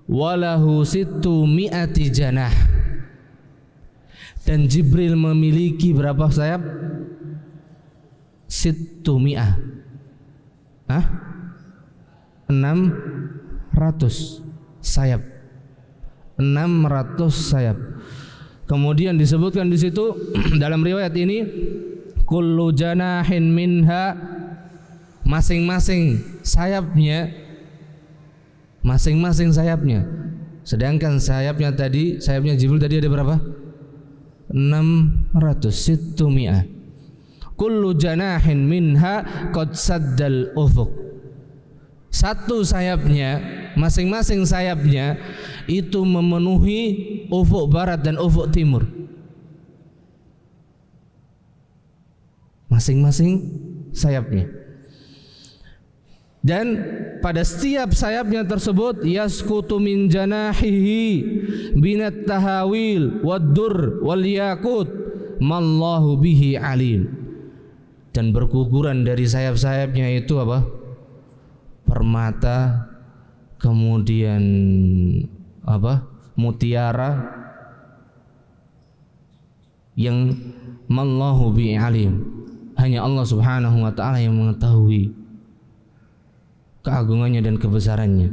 Walahu sittu mi'ati janah, dan Jibril memiliki berapa sayap? Sittu mi'ah, 600 sayap. 600 sayap. Kemudian disebutkan di situ dalam riwayat ini, kullu janahin minha, masing-masing sayapnya, sedangkan sayapnya Jibril tadi ada berapa? 600, sittu mi'ah. Kullu janahin minha qad saddal ufuq. Satu sayapnya, masing-masing sayapnya itu memenuhi ufuk barat dan ufuk timur. Masing-masing sayapnya. Dan pada setiap sayapnya tersebut yaskutu min janahihi binat tahawil wad dur wal yakut mallahu bihi alim. dan berguguran dari sayap-sayapnya itu apa? Permata, kemudian apa? Mutiara yang mallahu bi alim. Hanya Allah Subhanahu wa taala yang mengetahui keagungannya dan kebesarannya.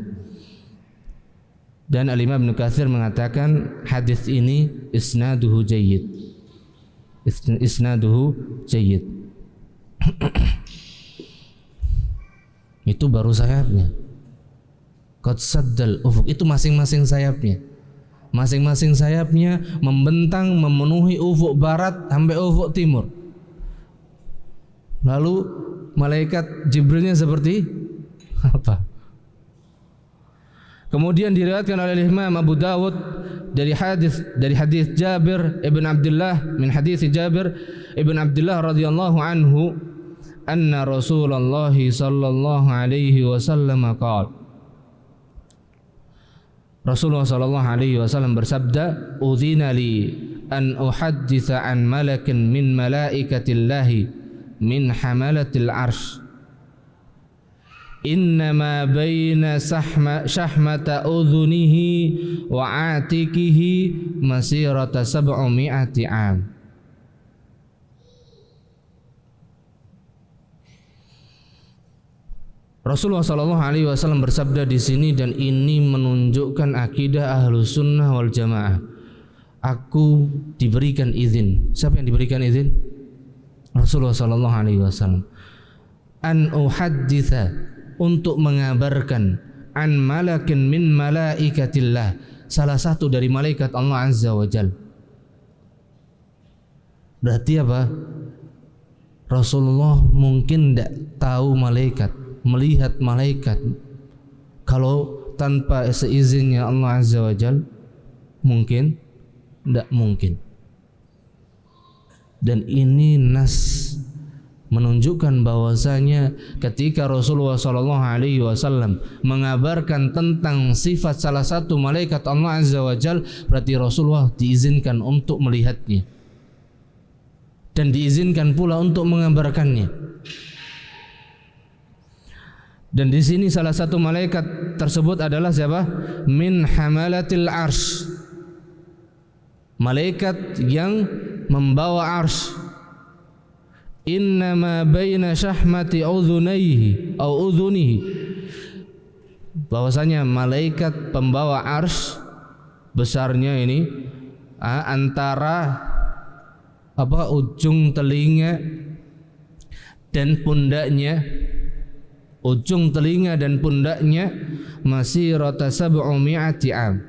Dan Al-Imam Ibnu Katsir mengatakan hadis ini isnaduhu jayyid. Isnaduhu jayyid. Itu baru sayapnya. Qad saddal ufuk, itu masing-masing sayapnya. Masing-masing sayapnya membentang memenuhi ufuk barat sampai ufuk timur. Lalu malaikat Jibrilnya seperti apa? Kemudian diriwayatkan oleh Imam Abu Dawud dari hadis Jabir ibn Abdullah, min hadis Jabir ibn Abdullah radhiyallahu anhu, anna Rasulullah sallallahu alaihi wasallam qala, Rasulullah sallallahu alaihi wasallam bersabda, "Udzina li an uhadditsa an malakin min malaikatillahi min hamalatil arsy, innama baina syahmata udhunihi wa atikihi masirata 700 am." Rasulullah sallallahu alaihi wasallam bersabda di sini, dan ini menunjukkan akidah Ahlus Sunnah wal Jamaah. Aku diberikan izin. Siapa yang diberikan izin? Rasulullah sallallahu alaihi wasallam. An uhadditsa, untuk mengabarkan, an malakin min malaikatillah, salah satu dari malaikat Allah Azza wa Jalla. Berarti apa? Rasulullah mungkin tidak tahu malaikat, melihat malaikat kalau tanpa seizinnya Allah Azza wa Jalla. Mungkin? Tidak mungkin. Dan ini nas menunjukkan bahwasanya ketika Rasulullah sallallahu alaihi wasallam mengabarkan tentang sifat salah satu malaikat Allah Azza wa Jalla, berarti Rasulullah diizinkan untuk melihatnya dan diizinkan pula untuk mengabarkannya. Dan di sini salah satu malaikat tersebut adalah siapa? Min hamalatil arsy, malaikat yang membawa arsy. Innama baina syahmati udhunaihi au udhunihi, bahwasanya malaikat pembawa arsy besarnya ini antara ujung telinga dan pundaknya, ujung telinga dan pundaknya masirata 700 am,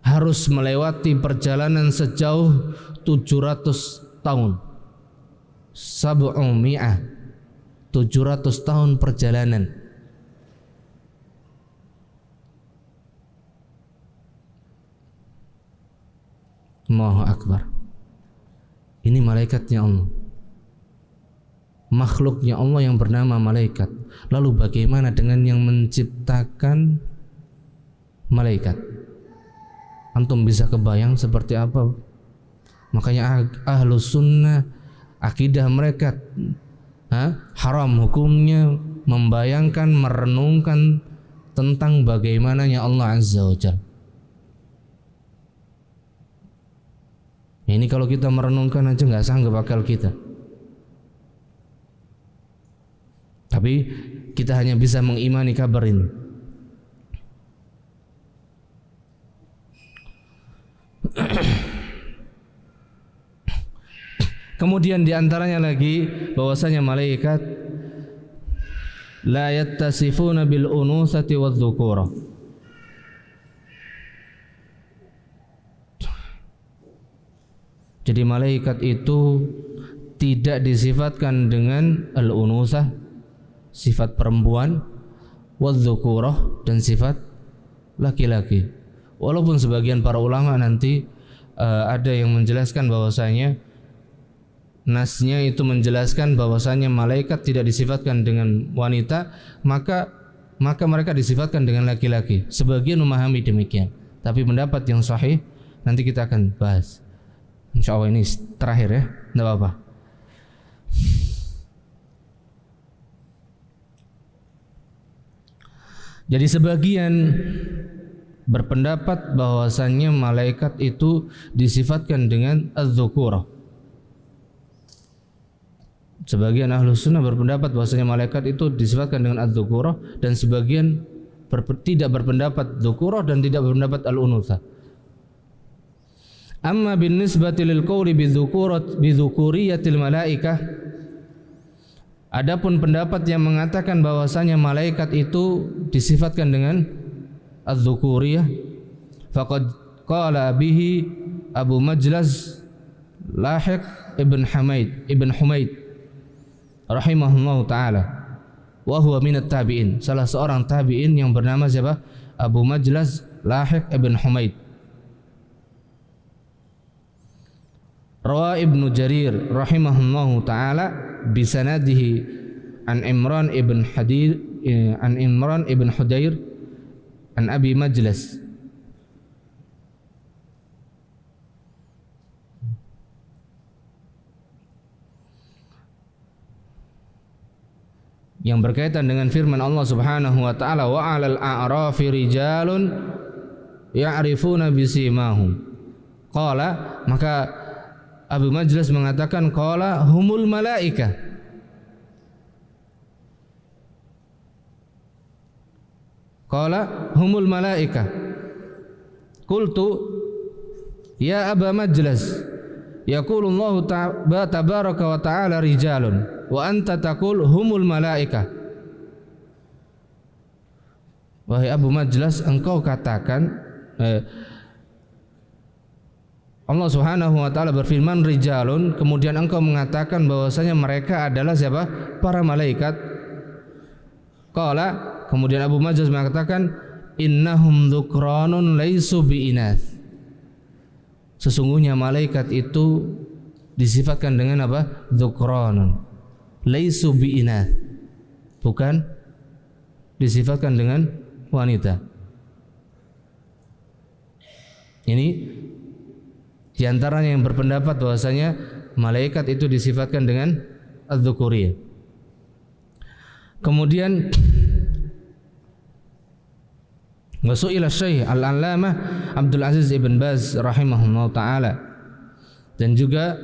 harus melewati perjalanan sejauh 700 tahun. 700 tahun perjalanan. Allahu Akbar. Ini malaikatnya Allah, makhluknya Allah yang bernama malaikat. Lalu bagaimana dengan yang menciptakan malaikat? Antum bisa kebayang seperti apa? Makanya Ahlus Sunnah, akidah mereka haram hukumnya membayangkan, merenungkan tentang bagaimananya Allah Azza wa Jalla. Ini kalau kita merenungkan aja nggak sanggup akal kita. Tapi kita hanya bisa mengimani kabar ini. Kemudian diantaranya lagi bahwasanya malaikat la yattasifuna bil unusati wadh dzukura. Jadi malaikat itu tidak disifatkan dengan al-unusah, sifat perempuan, wadh dzukurah, dan sifat laki-laki. Walaupun sebagian para ulama nanti ada yang menjelaskan bahwasanya nasnya itu menjelaskan bahwasanya malaikat tidak disifatkan dengan wanita, maka mereka disifatkan dengan laki-laki. Sebagian memahami demikian, tapi pendapat yang sahih nanti kita akan bahas. Insyaallah ini terakhir ya, enggak apa-apa. Jadi sebagian berpendapat bahwasannya malaikat itu disifatkan dengan az-dzukurah. Sebagian ahlu sunnah berpendapat bahwasanya malaikat itu disifatkan dengan az-dzukurah, dan sebagian tidak berpendapat dzukurah dan tidak berpendapat al-unutha. Amma bin nisbati lil qawli bi dzukuriyatil malaikah, adapun pendapat yang mengatakan bahwasanya malaikat itu disifatkan dengan az-dzukuriyah, faqad qala bihi Abu Majlaz Lahiq ibn Humaid rahimahullahu taala, wa huwa minat tabi'in, salah seorang tabi'in yang bernama siapa? Abu Majlaz Lahiq ibn Humaid. Rawa Ibnu Jarir rahimahullahu taala bisanadihi an Imran ibn Hudayr an Abi Majlas. Yang berkaitan dengan firman Allah Subhanahu wa taala, wa 'alal a'rafi rijalun ya'rifuna bisimahum. Qala, maka Abu Majlas mengatakan, qala humul malaika. Qala humul malaika. Qultu ya Aba Majlas, yaqulu Allah tabaraka wa ta'ala rijalun wa anta taqul humul malaika. Wahai Abu Majlas, engkau katakan Allah Subhanahu wa taala berfirman rijalun, kemudian engkau mengatakan bahwasanya mereka adalah siapa? Para malaikat. Qala, kemudian Abu Majaz mengatakan innahum dzukranun laisu biinath. Sesungguhnya malaikat itu disifatkan dengan apa? Dzukranun laisu biinath. Bukan disifatkan dengan wanita. Ini di antaranya yang berpendapat bahwasanya malaikat itu disifatkan dengan az-dzukuriyah. Kemudian wasu'ila Syekh Al-Allamah Abdul Aziz Ibn Baz rahimahullah taala, dan juga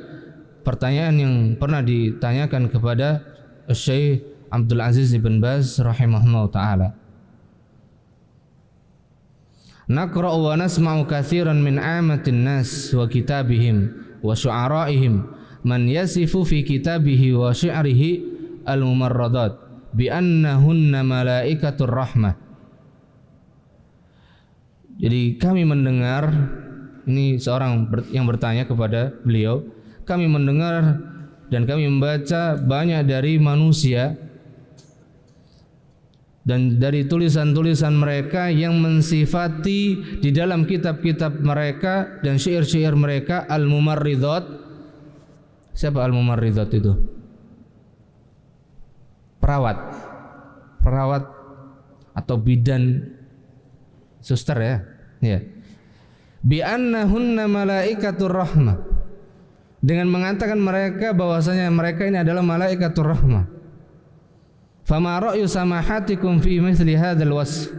pertanyaan yang pernah ditanyakan kepada Syekh Abdul Aziz Ibn Baz rahimahullah taala. Naqra'u wa nasma'u katsiran min 'amatin nas wa kitabihim wa syu'ara'ihim man yasifu fi kitabihi wa syi'rihi al-mumarradat bi annahunna malaikatur rahmah. Jadi kami mendengar, ini seorang yang bertanya kepada beliau, kami mendengar dan kami membaca banyak dari manusia dan dari tulisan-tulisan mereka yang mensifati di dalam kitab-kitab mereka dan syair-syair mereka al-mumarridat. Siapa al-mumarridat itu? Perawat atau bidan, suster ya. Ya. Bi annahunna malaikatur rahmah. Dengan mengatakan mereka bahwasanya mereka ini adalah malaikatur rahmah. Fama ra'yu samahatikum fi mithli hadzal wasf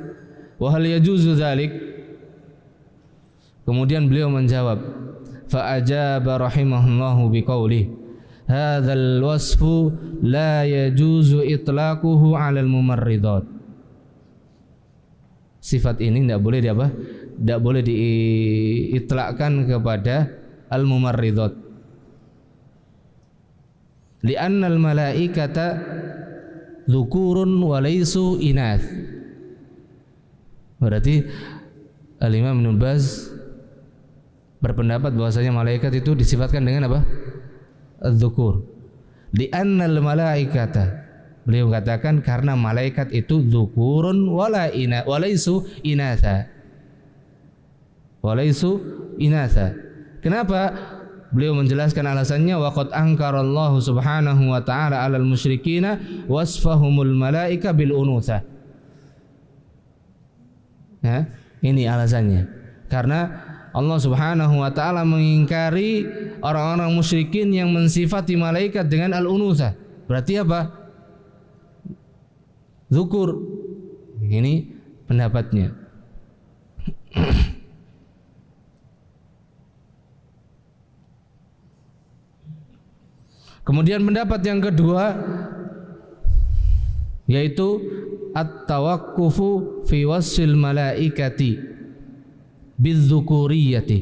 wa hal yajuzu dzalik? Kemudian beliau menjawab, fa ajaba rahimahullahu biqauli hadzal wasfu la yajuzu itlaquhu 'alal mumarridat. Sifat ini tidak boleh tidak boleh diitlakkan kepada al-mumarridat. Li'anna al-malaikata dzukurun wa laisu inath. Berarti Al-Imam Ibnu Baz berpendapat bahwasanya malaikat itu disifatkan dengan apa? Az-dzukur. Li'annal malaikata, beliau katakan karena malaikat itu dzukurun wa laisu inatha. Wa laisu inatha. Kenapa? Beliau menjelaskan alasannya, waqad angkarallahu subhanahu wa ta'ala 'alal musyrikina wasfahumul malaika bil unutha. Ya, ini alasannya. Karena Allah Subhanahu wa taala mengingkari orang-orang musyrikin yang mensifati malaikat dengan al-unutha. Berarti apa? Zukur. Ini pendapatnya. Kemudian pendapat yang kedua yaitu at-tawaqqufu fi wasfil malaikati bidzukuriyyati.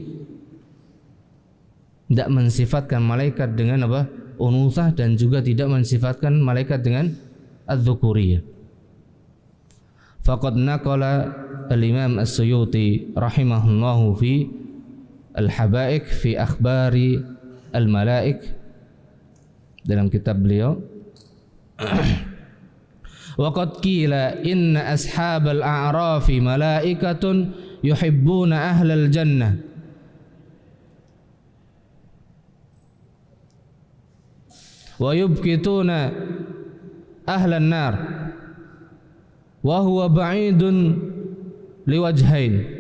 Tidak mensifatkan malaikat dengan apa? Unutsah, dan juga tidak mensifatkan malaikat dengan adz-dzukuriyah. Faqad naqala al-Imam As-Suyuti rahimahullahu fi Al-Habaik fi akhbari al-malaik, dalam kitab beliau, waqad qila inna ashabal a'rafi malaikatun yuhibbuna ahlal jannah wa yubkituna ahlan nar wa huwa ba'idun liwajhain.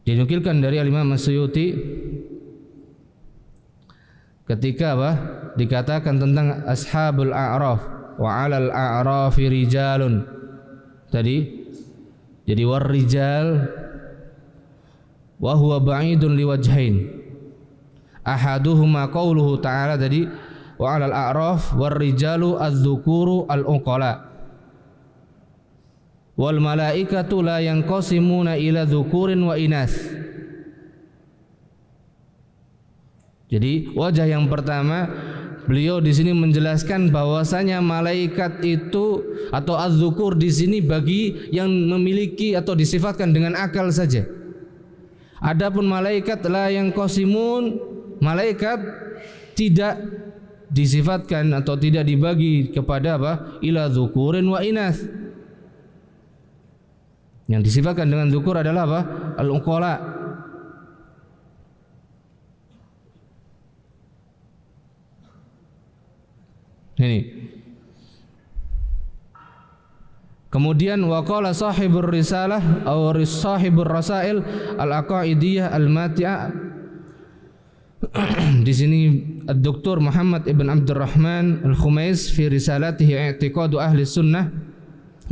Dinukilkan dari Imam As-Suyuti ketika dikatakan tentang ashabul a'raf, wa 'alal a'rafi rijalun, tadi jadi war rijal wa huwa ba'idun liwajhain. Ahaduhuma qauluhu ta'ala, tadi wa 'alal a'raf war rijalu adz-dzukuru al-uqala wal malaikatu la yanqasimuna ila dzukurin wa inas. Jadi wajah yang pertama, beliau di sini menjelaskan bahwasanya malaikat itu atau az-dzukur di sini bagi yang memiliki atau disifatkan dengan akal saja. Adapun malaikat la yanqasimun, malaikat tidak disifatkan atau tidak dibagi kepada ila dzukurin wa inas. Yang disifatkan dengan zukur adalah al-uqala. Ini. Kemudian waqala sahibur risalah atau sahibur rasail al-aqaidiyah al-mati'ah. Di sini Dr. Muhammad ibn Abdurrahman al-Khumais fi risalatihi i'tiqadu ahli sunnah,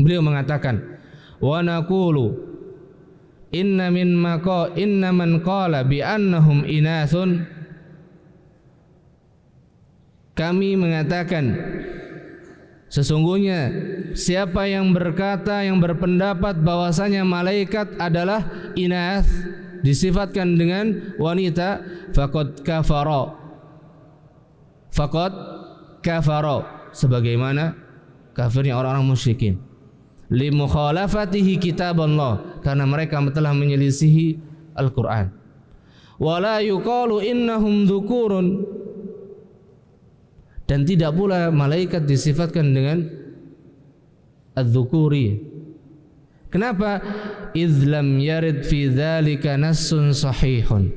beliau mengatakan, wa naqulu inna man qala bi annahum inathun, kami mengatakan sesungguhnya siapa yang berkata, yang berpendapat bahwasanya malaikat adalah inath, disifatkan dengan wanita, faqad kafara, sebagaimana kafirnya orang-orang musyrikin, li mukhalafatihi kitab Allah, karena mereka telah menyelisihi Al-Quran. Wala yuqalu innahum dzukurun, dan tidak pula malaikat disifatkan dengan adz-dzukuri. Kenapa? Idz lam yarid fi dzalika nassun sahihun,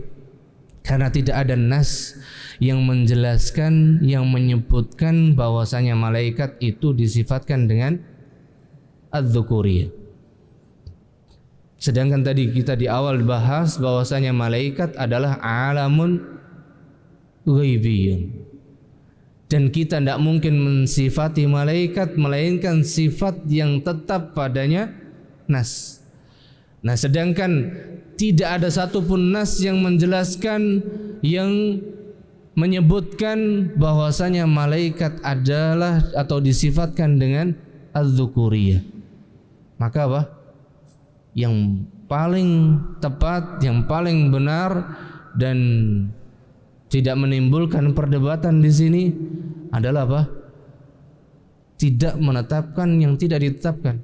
karena tidak ada nas yang menjelaskan, yang menyebutkan bahwasanya malaikat itu disifatkan dengan adz-dzukuriyah. Sedangkan tadi kita di awal bahas bahwasanya malaikat adalah alamun ghaibiyun, dan kita tidak mungkin mensifati malaikat melainkan sifat yang tetap padanya nas. Nah, sedangkan tidak ada satupun nas yang menjelaskan, yang menyebutkan bahwasanya malaikat adalah atau disifatkan dengan adz-dzukuriyah. Maka yang paling tepat, yang paling benar dan tidak menimbulkan perdebatan di sini adalah tidak menetapkan yang tidak ditetapkan,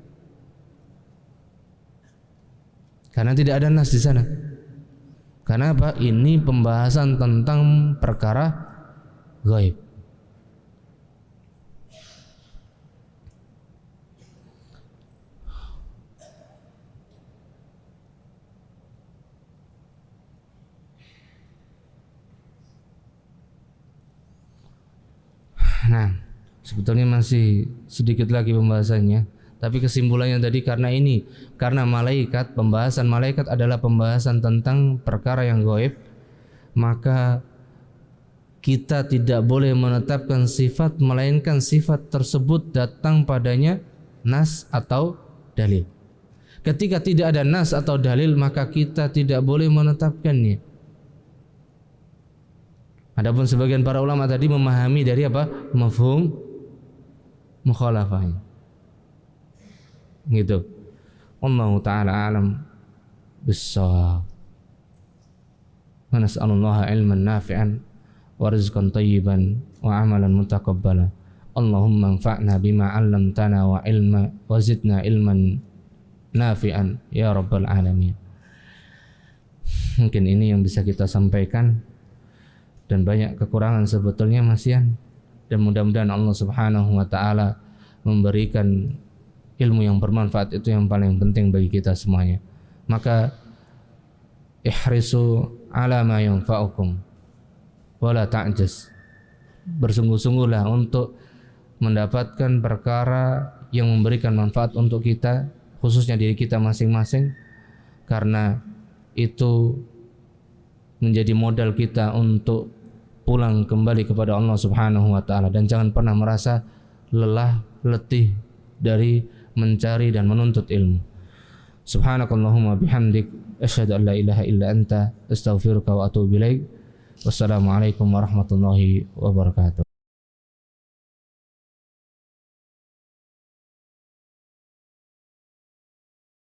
karena tidak ada nas di sana. Karena ini pembahasan tentang perkara gaib. Nah, sebetulnya masih sedikit lagi pembahasannya, tapi kesimpulannya tadi karena malaikat, pembahasan malaikat adalah pembahasan tentang perkara yang gaib, maka kita tidak boleh menetapkan sifat melainkan sifat tersebut datang padanya nas atau dalil. Ketika tidak ada nas atau dalil, maka kita tidak boleh menetapkannya. Adapun sebagian para ulama tadi memahami dari apa? Mafhum mukhalafahnya. Gitu. Wallahu ta'ala alam bis-shawab. Wa nas'alullaha ilman nafi'an wa rizqan thayyiban wa amalan mutaqabbala. Allahumma anfa'na bima 'allamtana wa zidna ilman nafi'an ya rabbal alamin. Mungkin ini yang bisa kita sampaikan, dan banyak kekurangan sebetulnya masian, dan mudah-mudahan Allah Subhanahu wa taala memberikan ilmu yang bermanfaat. Itu yang paling penting bagi kita semuanya. Maka ihrisu ala ma yanfa'ukum wala ta'jaz. Bersungguh-sungguhlah untuk mendapatkan perkara yang memberikan manfaat untuk kita, khususnya diri kita masing-masing, karena itu menjadi modal kita untuk pulang kembali kepada Allah Subhanahu wa taala. Dan jangan pernah merasa lelah, letih dari mencari dan menuntut ilmu. Subhanakallahumma bihamdik asyhadu an la ilaha illa anta astaghfiruka wa atubu ilaik. Wassalamualaikum warahmatullahi wabarakatuh.